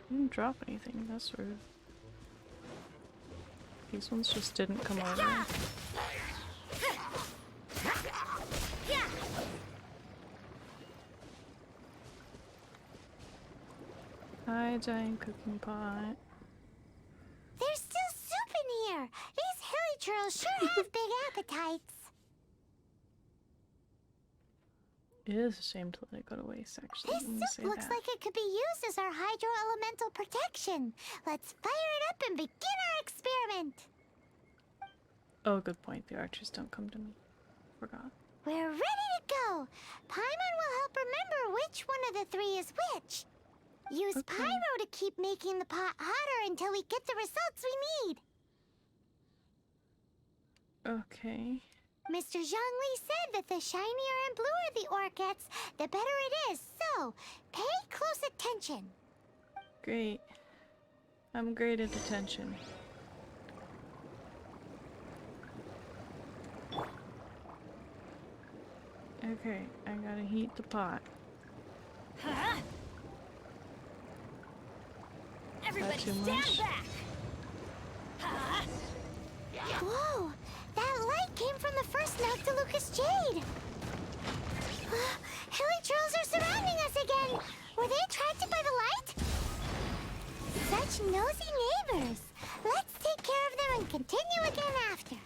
Didn't drop anything, that's rude. These ones just didn't come over. Hi, giant cooking pot. There's still soup in here. These hilly churls sure have big appetites. It is a shame to let it go to waste, actually. This Let me say soup looks that. like it could be used as our hydro-elemental protection. Let's fire it up and begin our experiment. Oh, good point. The archers don't come to me. Forgot. We're ready to go. Paimon will help remember which one of the three is which. Use Okay. pyro to keep making the pot hotter until we get the results we need. Okay. Mr. Zhongli said that the shinier and bluer the ore gets, the better it is. So, pay close attention. Great. I'm great at attention. Okay, I gotta heat the pot. Everybody too stand much? back! Whoa! That light came from the first Noctilucous Jade! Hilly trolls are surrounding us again! Were they attracted by the light? Such nosy neighbors! Let's take care of them and continue again after.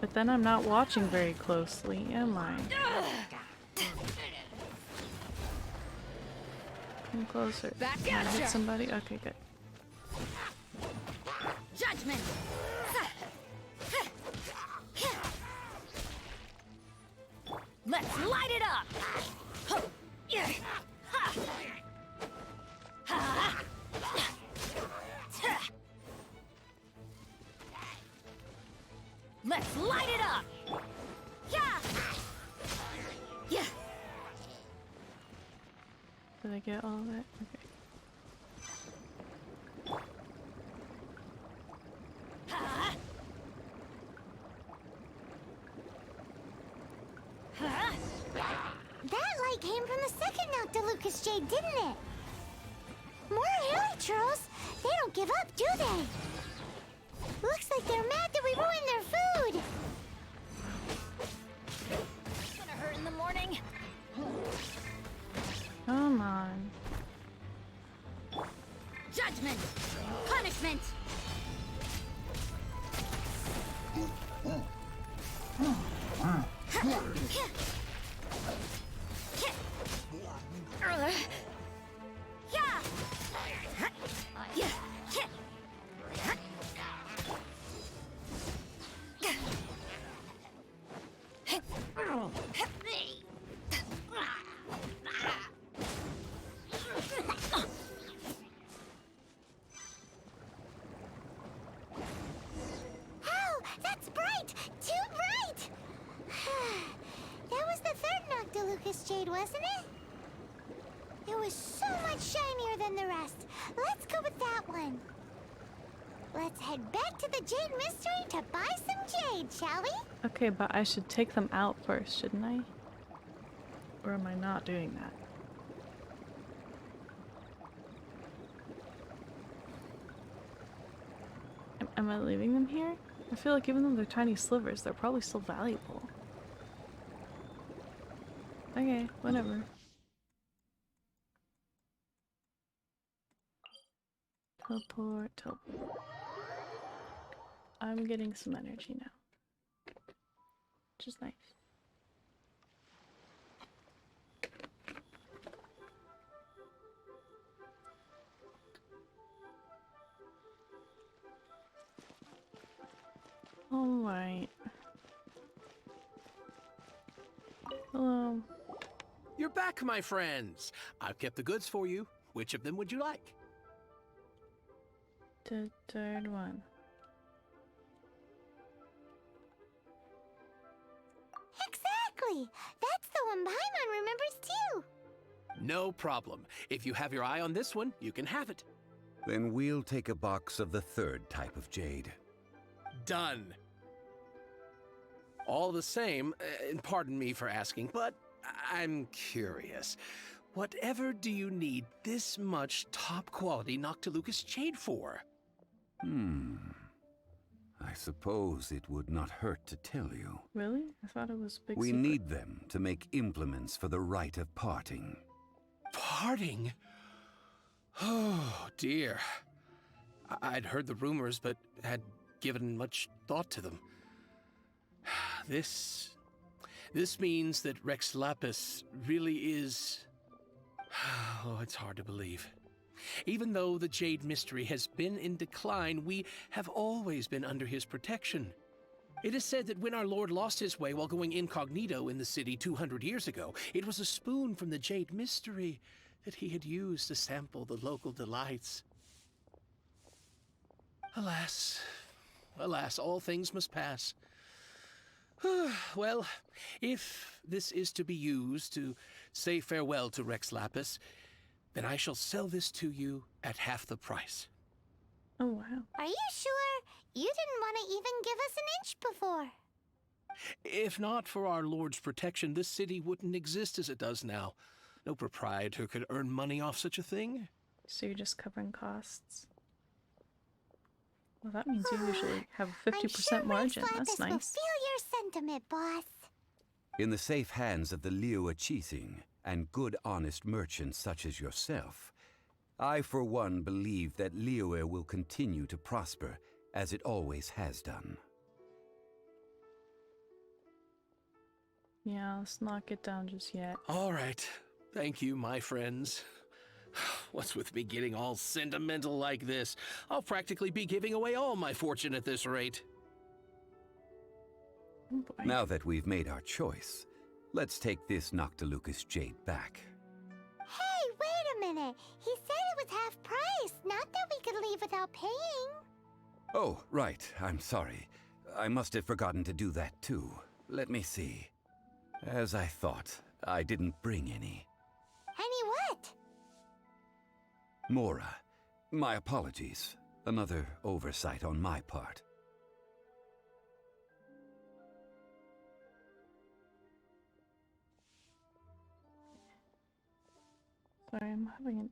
But then I'm not watching very closely, am I? Come closer. Back Can I at hit ya. somebody? Okay, good. Judgment! Let's light it up! Let's light it up! Yeah! Did I get all of it? Okay. That light came from the second Noctilucous Jade, didn't it? More hilly trolls! They don't give up, do they? Looks like they're mad that we ruined their food! Gonna hurt in the morning? Come on. Judgment! Punishment! Oh, that's bright! Too bright! That was the third Noctilucous Jade, wasn't it? It was so much shinier than the rest. Let's go with that one. Let's head back to the Jade Mystery to buy some jade, shall we? Okay, but I should take them out first, shouldn't I? Or am I not doing that? Am I leaving them here? I feel like even though they're tiny slivers, they're probably still valuable. Okay, whatever. Teleport, teleport. I'm getting some energy now. Which is nice. Alright. Hello. You're back, my friends. I've kept the goods for you. Which of them would you like? The third one. Exactly! That's the one Paimon remembers too! No problem. If you have your eye on this one, you can have it. Then we'll take a box of the third type of jade. Done. All the same, and pardon me for asking, but I'm curious. Whatever do you need this much top-quality Noctilucous jade for? I suppose it would not hurt to tell you. Really? I thought it was a big We secret. need them to make implements for the rite of parting. Parting? Oh, dear. I'd heard the rumors, but had given much thought to them. This means that Rex Lapis really is... Oh, it's hard to believe. Even though the Jade Mystery has been in decline, we have always been under his protection. It is said that when our Lord lost his way while going incognito in the city 200 years ago, it was a spoon from the Jade Mystery that he had used to sample the local delights. Alas, alas, all things must pass. Well, if this is to be used to say farewell to Rex Lapis, then I shall sell this to you at half the price. Oh, wow. Are you sure? You didn't want to even give us an inch before. If not for our Lord's protection, this city wouldn't exist as it does now. No proprietor could earn money off such a thing. So you're just covering costs. Well, that means you usually have a 50% I'm sure margin. Rex That's Lapis will nice. feel your sentiment, boss. In the safe hands of the Liua Chising and good honest merchants such as yourself, I for one believe that Liua will continue to prosper as it always has done. Yeah, let's not get down just yet. All right. Thank you, my friends. What's with me getting all sentimental like this? I'll practically be giving away all my fortune at this rate. Oh boy. Now that we've made our choice, let's take this Noctilucous jade back. Hey, wait a minute. He said it was half price, not that we could leave without paying. Oh, right. I'm sorry. I must have forgotten to do that too. Let me see. As I thought, I didn't bring any. Any what? Mora, my apologies. Another oversight on my part. Sorry, I'm having a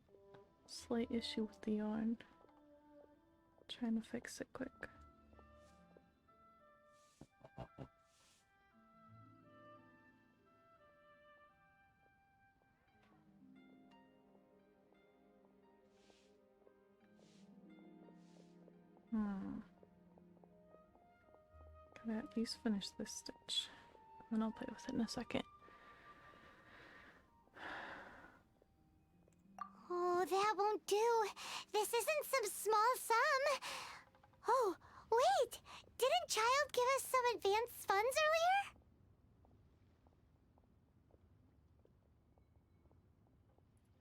slight issue with the yarn. Trying to fix it quick. Gotta at least finish this stitch. And then I'll play with it in a second. Oh, that won't do. This isn't some small sum. Oh, wait. Didn't Child give us some advanced funds earlier?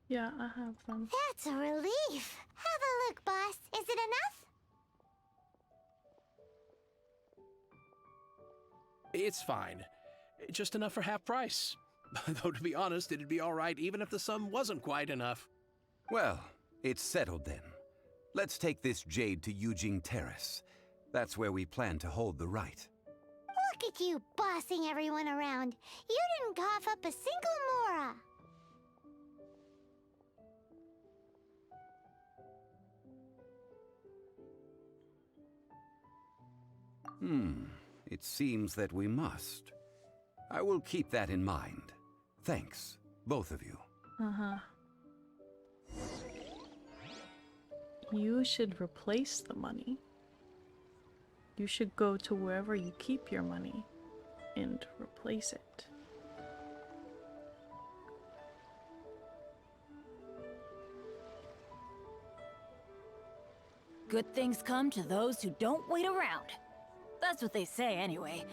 Yeah, I have them. That's a relief. Have a look, boss. Is it enough? It's fine. Just enough for half price. Though to be honest, it'd be all right even if the sum wasn't quite enough. Well, it's settled then. Let's take this jade to Yujing Terrace. That's where we plan to hold the rite. Look at you bossing everyone around. You didn't cough up a single mora. It seems that we must. I will keep that in mind. Thanks, both of you. Uh-huh. You should replace the money. You should go to wherever you keep your money and replace it. Good things come to those who don't wait around. That's what they say anyway.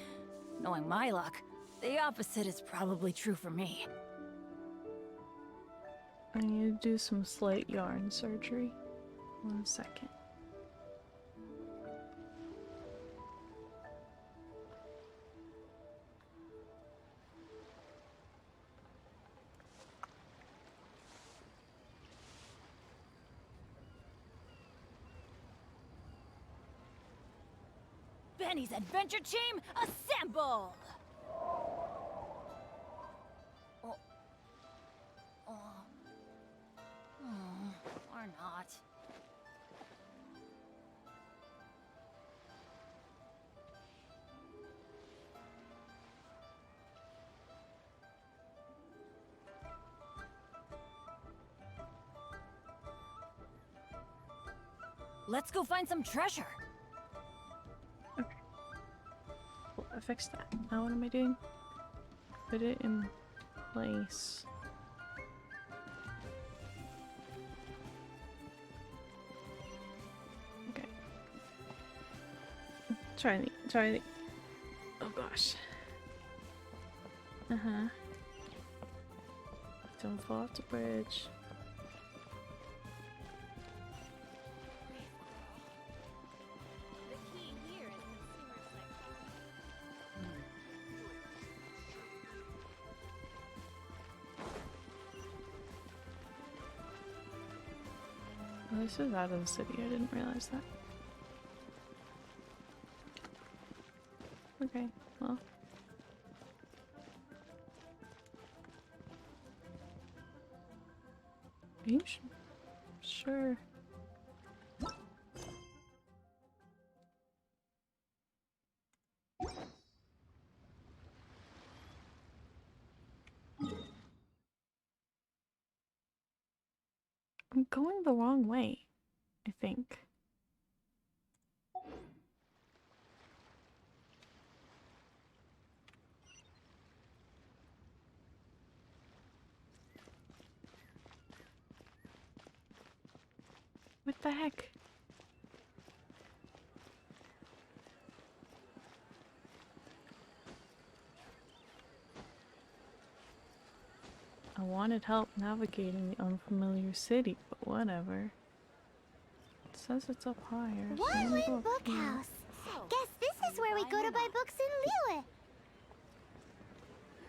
Knowing my luck, the opposite is probably true for me. I need to do some slight yarn surgery. 1 second. Benny's adventure team, assemble! Or not. Let's go find some treasure. Okay. Well, I fixed that. Now what am I doing? Put it in place. Okay. Try the. Oh gosh. Don't fall off the bridge. Oh, this is out of the city. I didn't realize that. Okay, well. Are you sure? I'm going the wrong way, I think. What the heck? I wanted help navigating the unfamiliar city, but whatever. It says it's up higher. So I'm gonna go Wildling up here. Bookhouse. Guess this is where we go to buy books in Liyue.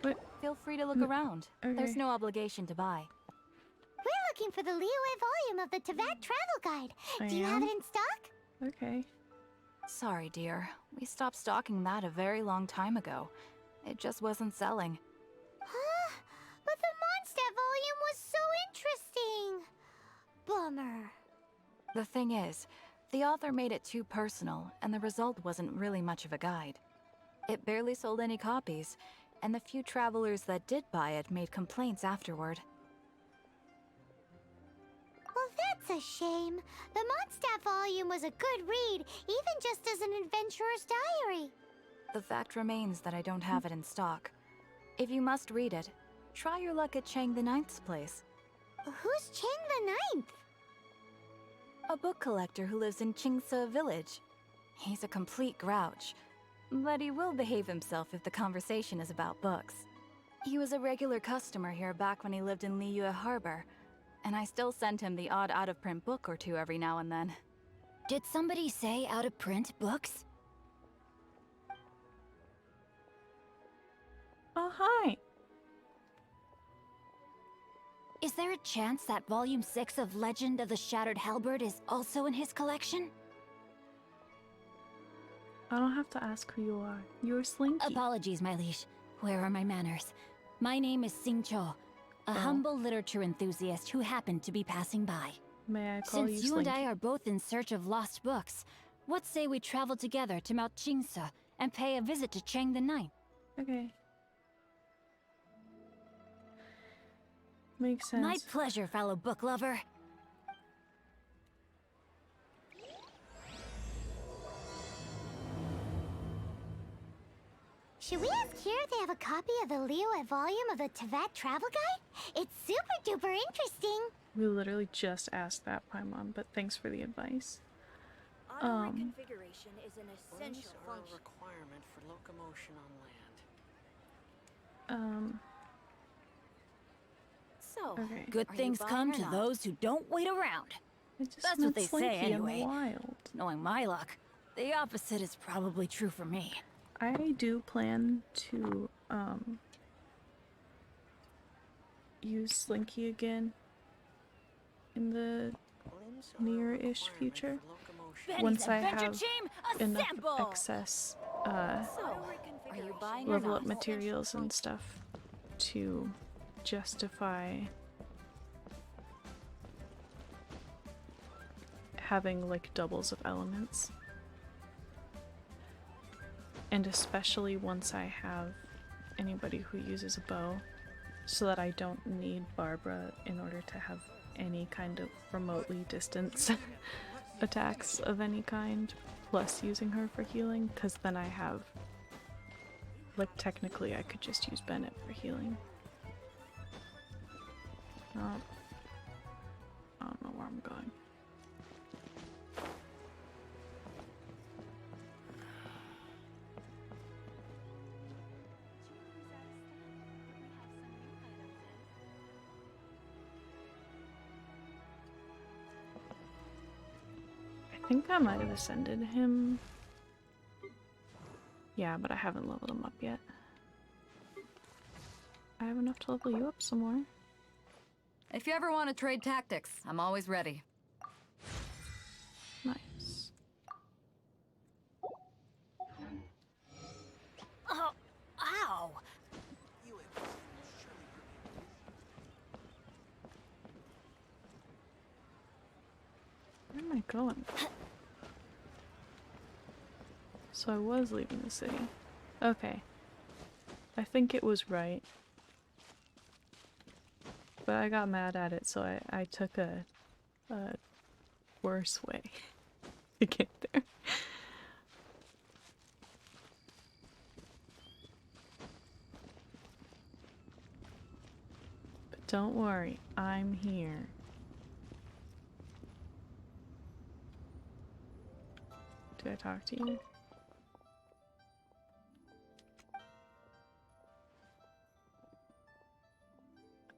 What? Feel free to look around. Okay. There's no obligation to buy. We're looking for the Liyue volume of the Teyvat Travel Guide. I Do you have am? it in stock? Okay. Sorry, dear. We stopped stocking that a very long time ago. It just wasn't selling. Huh? But the Mondstadt volume was so interesting. Bummer. The thing is, the author made it too personal, and the result wasn't really much of a guide. It barely sold any copies, and the few travelers that did buy it made complaints afterward. Well, that's a shame. The Mondstadt volume was a good read, even just as an adventurer's diary. The fact remains that I don't have it in stock. If you must read it, try your luck at Chang the Ninth's place. Who's Chang the Ninth? A book collector who lives in Qingse village. He's a complete grouch, but he will behave himself if the conversation is about books. He was a regular customer here back when he lived in Liyue Harbor, and I still send him the odd out-of-print book or two every now and then. Did somebody say out-of-print books? Oh, hi. Is there a chance that Volume 6 of Legend of the Shattered Halberd is also in his collection? I don't have to ask who you are. You're Slinky. Apologies, my liege. Where are my manners? My name is Sing Cho, a humble literature enthusiast who happened to be passing by. May I call Since you you and Slinky? I are both in search of lost books, what say we travel together to Mount Qingse and pay a visit to Chang the Ninth? Okay. Makes sense. My pleasure, fellow book lover. Should we ask here if they have a copy of the Liyue volume of the Teyvat Travel Guide? It's super duper interesting. We literally just asked that, Paimon, but thanks for the advice. Configuration is an Winds are a requirement for locomotion on land. So, Okay. good Are you things buying come or to not? those who don't wait around. I just That's met what they say Slinky in the anyway. wild. Knowing my luck, the opposite is probably true for me. I do plan to use Slinky again in the Limbs are a near-ish requirement future. for locomotion once I have enough excess level up materials and stuff to justify having like doubles of elements. And especially once I have anybody who uses a bow, so that I don't need Barbara in order to have any kind of remotely distance attacks of any kind, plus using her for healing, because then I have, like, technically I could just use Bennett for healing. Oh, I don't know where I'm going. I think I might have ascended him. Yeah, but I haven't leveled him up yet. I have enough to level you up some more. If you ever want to trade tactics, I'm always ready. Nice. Oh, ow! Where am I going? So I was leaving the city. Okay. I think it was right. But I got mad at it, so I took a worse way to get there. But don't worry, I'm here. Did I talk to you?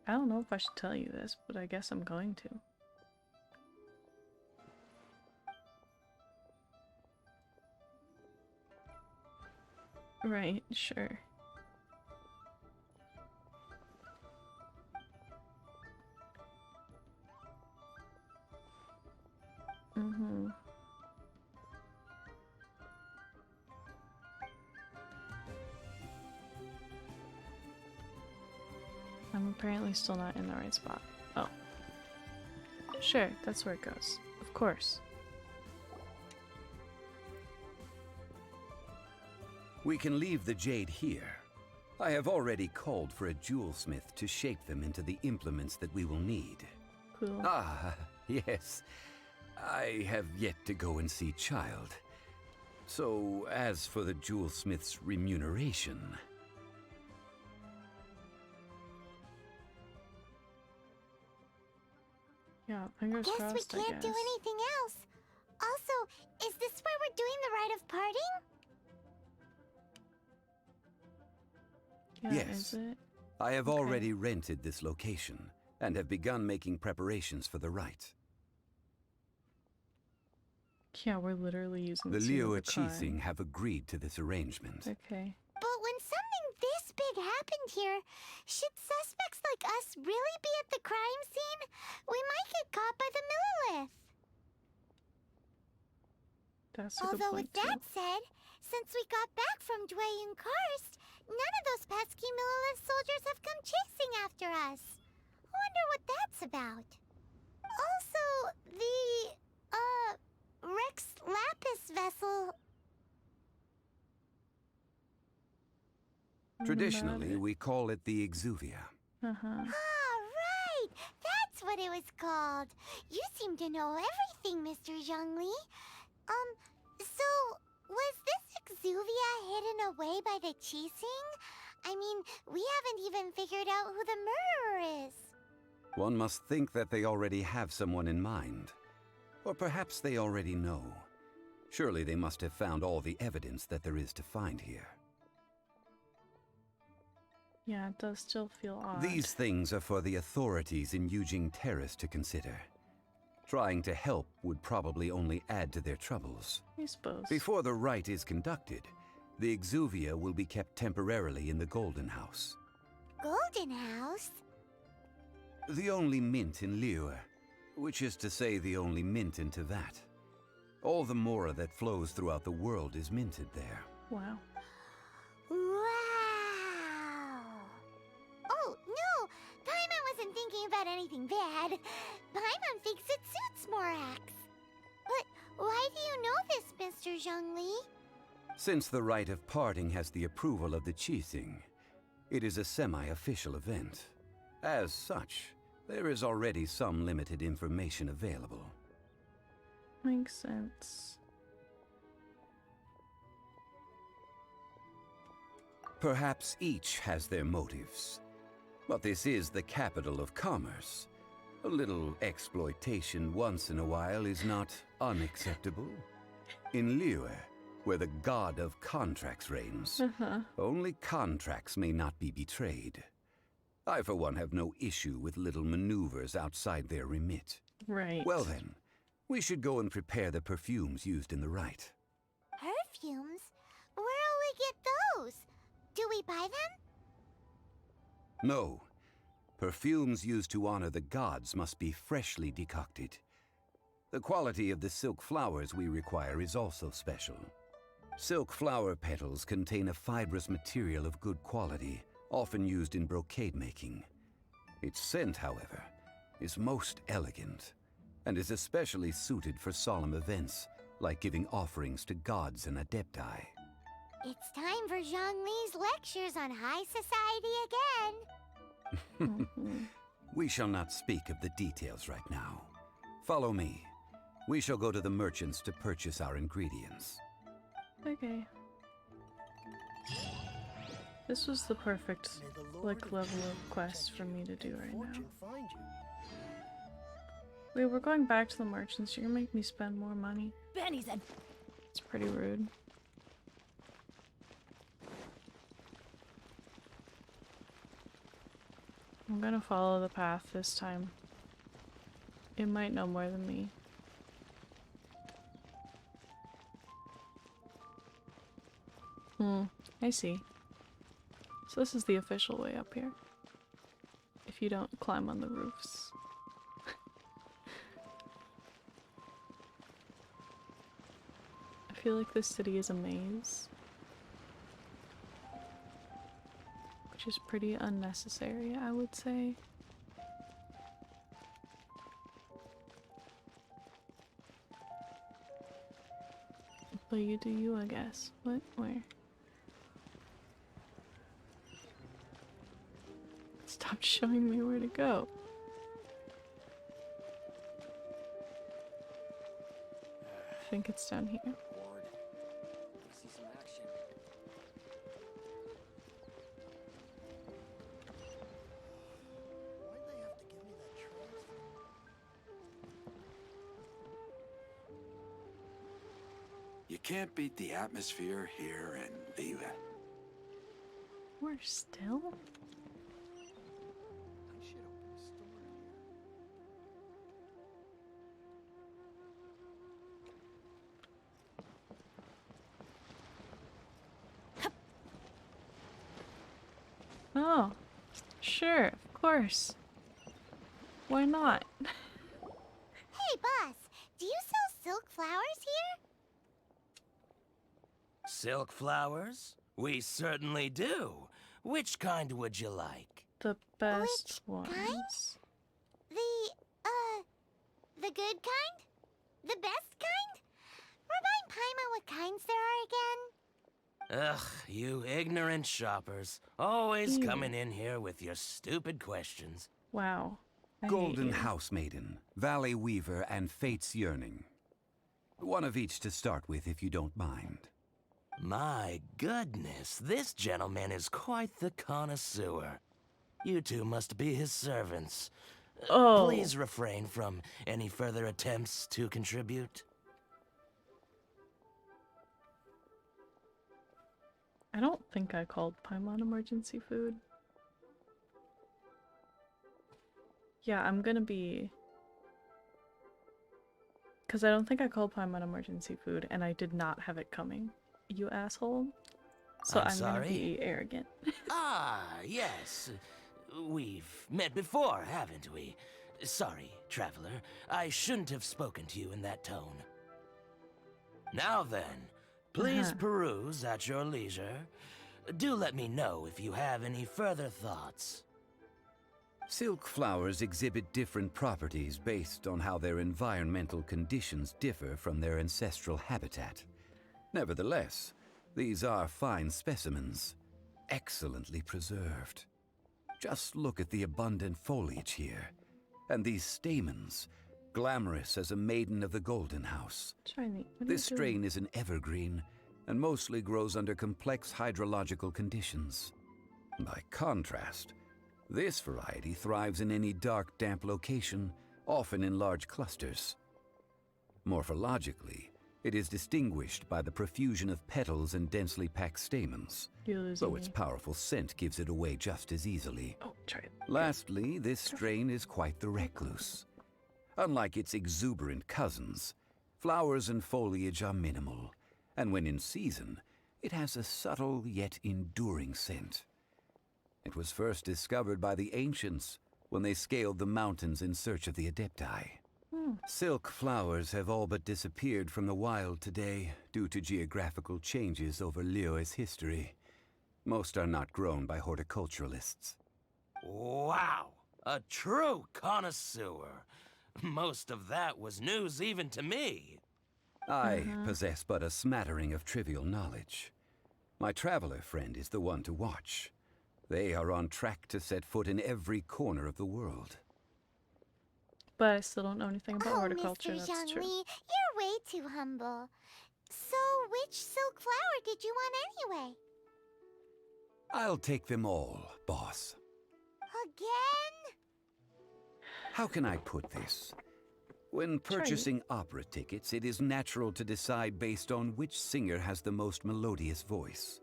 I don't know if I should tell you this, but I guess I'm going to. Right, sure. Mm-hmm. I'm apparently still not in the right spot. Oh. Sure, that's where it goes. Of course. We can leave the jade here. I have already called for a jewelsmith to shape them into the implements that we will need. Cool. Ah, yes. I have yet to go and see Child. So, as for the jewelsmith's remuneration... Yeah, fingers Guess crossed, we can't do anything else. Also, is this where we're doing the rite of parting? Yeah, Yes. is it? I have Okay. already rented this location, and have begun making preparations for the rite. Yeah, we're literally using The scene of Liu the crime. Qixing have agreed to this arrangement. Okay. But when something this big happened here, should suspects like us really be at the crime scene? We might get caught by the Millilith. That's a good Although point, with that too. said, since we got back from Dwayne Karst, none of those pesky Millilith soldiers have come chasing after us. Wonder what that's about. Also, the, Rex Lapis vessel. Traditionally, we call it the Exuvia. Uh-huh. Ah, right! That's what it was called. You seem to know everything, Mr. Zhongli. So, was this Exuvia hidden away by the Qixing? I mean, we haven't even figured out who the murderer is. One must think that they already have someone in mind. Or perhaps they already know. Surely they must have found all the evidence that there is to find here. Yeah, it does still feel odd. These things are for the authorities in Yujing Terrace to consider. Trying to help would probably only add to their troubles. I suppose. Before the rite is conducted, the Exuvia will be kept temporarily in the Golden House. Golden House? The only mint in Liyue, which is to say the only mint in Teyvat. All the mora that flows throughout the world is minted there. Wow. Wow! Oh, no! Paimon wasn't thinking about anything bad. Paimon thinks it suits Morax. But why do you know this, Mr. Zhongli? Since the rite of parting has the approval of the Qixing, it is a semi-official event. As such, there is already some limited information available. Makes sense. Perhaps each has their motives. But this is the capital of commerce. A little exploitation once in a while is not unacceptable. In Liyue, where the god of contracts reigns, only contracts may not be betrayed. I, for one, have no issue with little maneuvers outside their remit. Right. Well then, we should go and prepare the perfumes used in the rite. Perfumes? Where'll we get those? Do we buy them? No. Perfumes used to honor the gods must be freshly decocted. The quality of the silk flowers we require is also special. Silk flower petals contain a fibrous material of good quality, often used in brocade making. Its scent, however, is most elegant, and is especially suited for solemn events, like giving offerings to gods and adepti. It's time for Zhongli's lectures on high society again. We shall not speak of the details right now. Follow me. We shall go to the merchants to purchase our ingredients. Okay. This was the perfect, like, level of quest for me to do right now. Wait, we're going back to the merchants. You're gonna make me spend more money. Benny's It's pretty rude. I'm gonna follow the path this time. It might know more than me. I see. So this is the official way up here. If you don't climb on the roofs. I feel like this city is a maze. Which is pretty unnecessary, I would say. But you do you, I guess. What? Where? Stop showing me where to go. I think it's down here. You can't beat the atmosphere here in Liyue. We're still? Oh, sure, of course. Why not? Hey, boss, do you sell silk flowers here? Silk flowers? We certainly do. Which kind would you like? The best Which ones. kind? The good kind? The best kind? Remind Paimon what kinds there are again? Ugh, you ignorant shoppers. Always Ew. coming in here with your stupid questions. Wow. I hate Golden you. House Maiden, Valley Weaver, and Fate's Yearning. One of each to start with, if you don't mind. My goodness, this gentleman is quite the connoisseur. You two must be his servants. Oh. Please refrain from any further attempts to contribute. I don't think I called Paimon emergency food. Yeah, I'm gonna be... Because I don't think I called Paimon emergency food, and I did not have it coming. You asshole. So I'm gonna be arrogant. Ah, yes. We've met before, haven't we? Sorry, traveler. I shouldn't have spoken to you in that tone. Now then, please peruse at your leisure. Do let me know if you have any further thoughts. Silk flowers exhibit different properties based on how their environmental conditions differ from their ancestral habitat. Nevertheless, these are fine specimens, excellently preserved. Just look at the abundant foliage here, and these stamens, glamorous as a maiden of the Golden House. Shiny. This strain is an evergreen, and mostly grows under complex hydrological conditions. By contrast, this variety thrives in any dark, damp location, often in large clusters. Morphologically, it is distinguished by the profusion of petals and densely packed stamens, though its powerful scent gives it away just as easily. Oh, try it. Lastly, this strain is quite the recluse. Unlike its exuberant cousins, flowers and foliage are minimal, and when in season, it has a subtle yet enduring scent. It was first discovered by the ancients when they scaled the mountains in search of the Adepti. Silk flowers have all but disappeared from the wild today due to geographical changes over Liyue's history. Most are not grown by horticulturalists. Wow! A true connoisseur. Most of that was news even to me. I possess but a smattering of trivial knowledge. My traveler friend is the one to watch. They are on track to set foot in every corner of the world. But I still don't know anything about horticulture, Mr. that's true. Zhongli, you're way too humble. So, which silk flower did you want anyway? I'll take them all, boss. Again? How can I put this? When purchasing opera tickets, it is natural to decide based on which singer has the most melodious voice.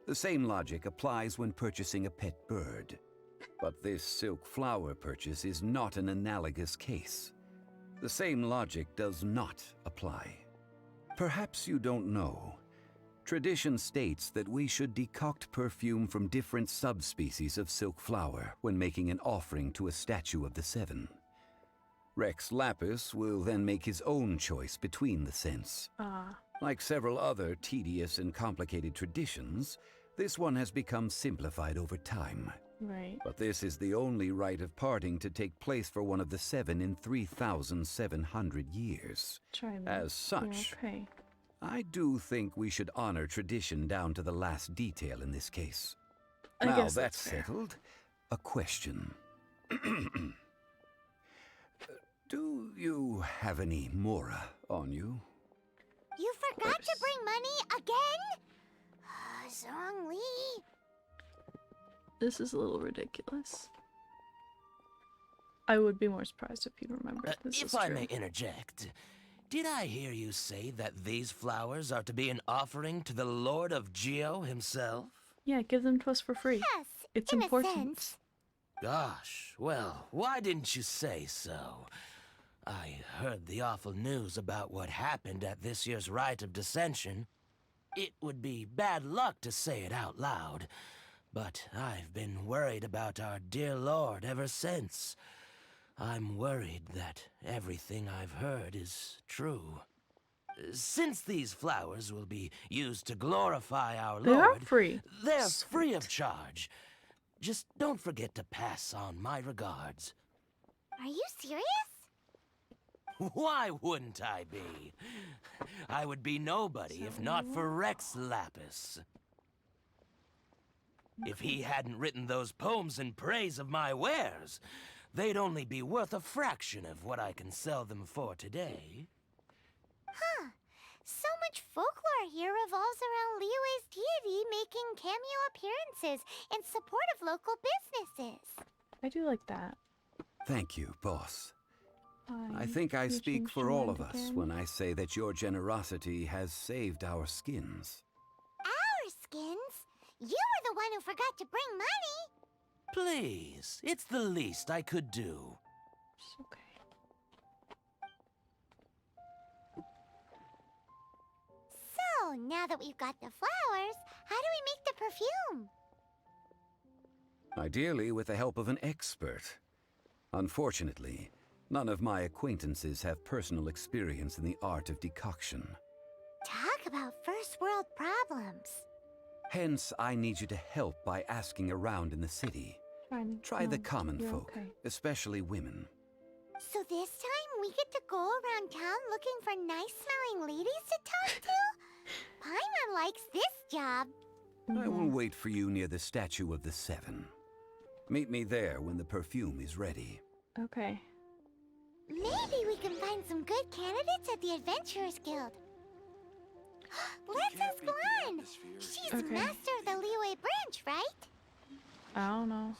The same logic applies when purchasing a pet bird. But this silk flower purchase is not an analogous case. The same logic does not apply. Perhaps you don't know. Tradition states that we should decoct perfume from different subspecies of silk flower when making an offering to a statue of the Seven. Rex Lapis will then make his own choice between the scents. Like several other tedious and complicated traditions, this one has become simplified over time. Right. But this is the only rite of parting to take place for one of the Seven in 3,700 years. As such, I do think we should honor tradition down to the last detail in this case. Now that's settled, a question. Do you have any Mora on you? You forgot to bring money again? Zhongli. This is a little ridiculous. I would be more surprised if you remembered. If I may interject, did I hear you say that these flowers are to be an offering to the Lord of Geo himself? Yeah, give them to us for free. Yes, it's in important. A sense. Gosh, well, why didn't you say so? I heard the awful news about what happened at this year's Rite of Dissension. It would be bad luck to say it out loud, but I've been worried about our dear Lord ever since. I'm worried that everything I've heard is true. Since these flowers will be used to glorify our Lord, they are free. They're free of charge. Just don't forget to pass on my regards. Are you serious? Why wouldn't I be? I would be nobody if not for Rex Lapis. If he hadn't written those poems in praise of my wares, they'd only be worth a fraction of what I can sell them for today. Huh. So much folklore here revolves around Liyue's deity making cameo appearances in support of local businesses. I do like that. Thank you, boss. I think I speak for all of us when I say that your generosity has saved our skins. Our skins? You were the one who forgot to bring money. Please, it's the least I could do. It's okay. So, now that we've got the flowers, how do we make the perfume? Ideally with the help of an expert. Unfortunately, none of my acquaintances have personal experience in the art of decoction. about first world problems. Hence, I need you to help by asking around in the city. Try the common folk, especially women. So this time we get to go around town looking for nice-smelling ladies to talk to? Paimon likes this job. I will wait for you near the statue of the Seven. Meet me there when the perfume is ready. Okay. Maybe we can find some good candidates at the Adventurers Guild. Let's ask Glenn. She's master of the Liyue branch, right? I don't know.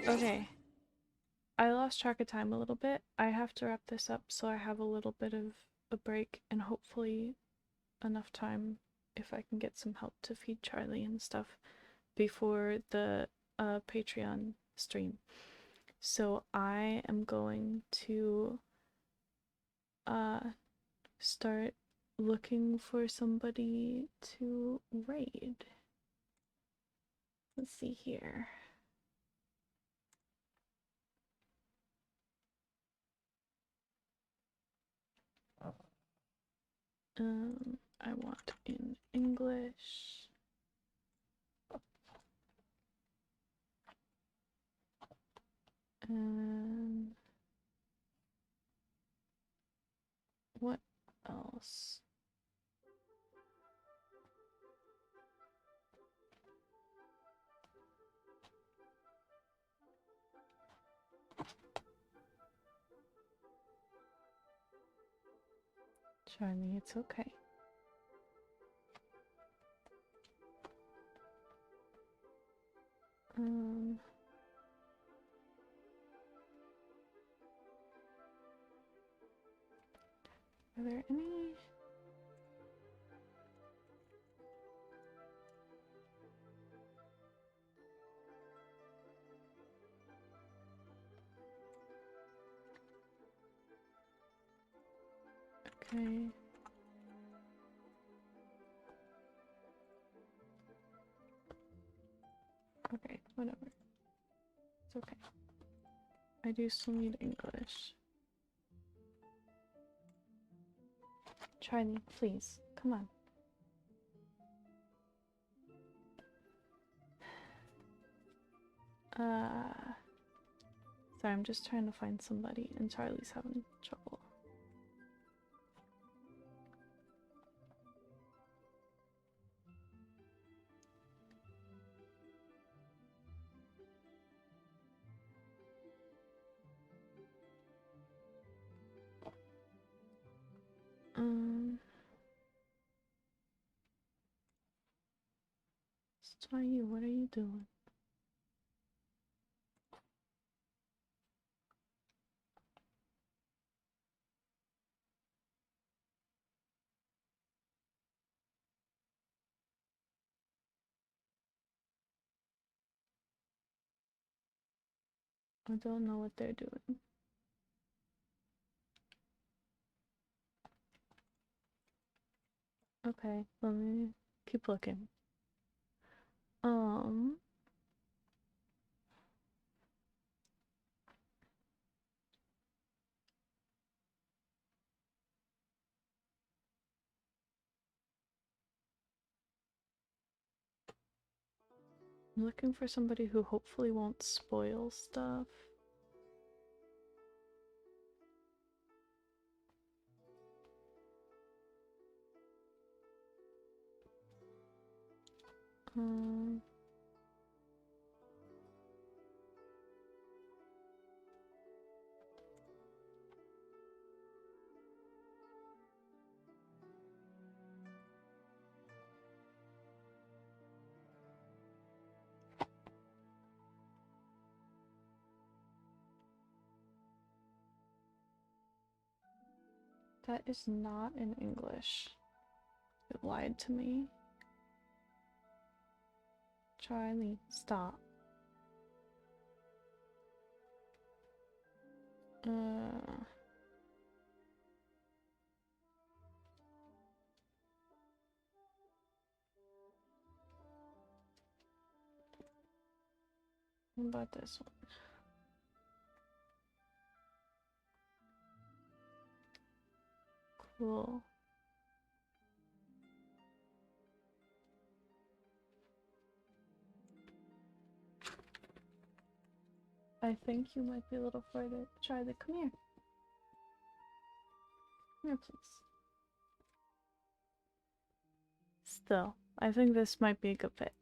Okay. I lost track of time a little bit. I have to wrap this up so I have a little bit of a break and hopefully enough time if I can get some help to feed Charlie and stuff before the Patreon stream. So I am going to start looking for somebody to raid. Let's see here. I want in English. And what else? Charlie, it's okay. Are there any? Okay. Okay, whatever. It's okay. I do still need English. Charlie, please, come on. Sorry, I'm just trying to find somebody and Charlie's having trouble. Let's try you. What are you doing? I don't know what they're doing. Okay, let me keep looking. I'm looking for somebody who hopefully won't spoil stuff. That is not in English. It lied to me. Charlie, stop. What about this one? Cool. I think you might be a little further. Charlie, come here. Come here, please. Still, I think this might be a good fit.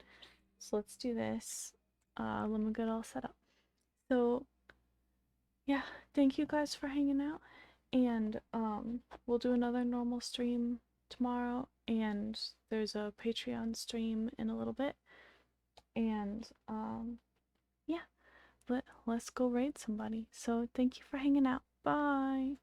So let's do this. Let me get all set up. So, yeah, thank you guys for hanging out. And we'll do another normal stream tomorrow. And there's a Patreon stream in a little bit. And yeah, let's go raid somebody. So thank you for hanging out. Bye.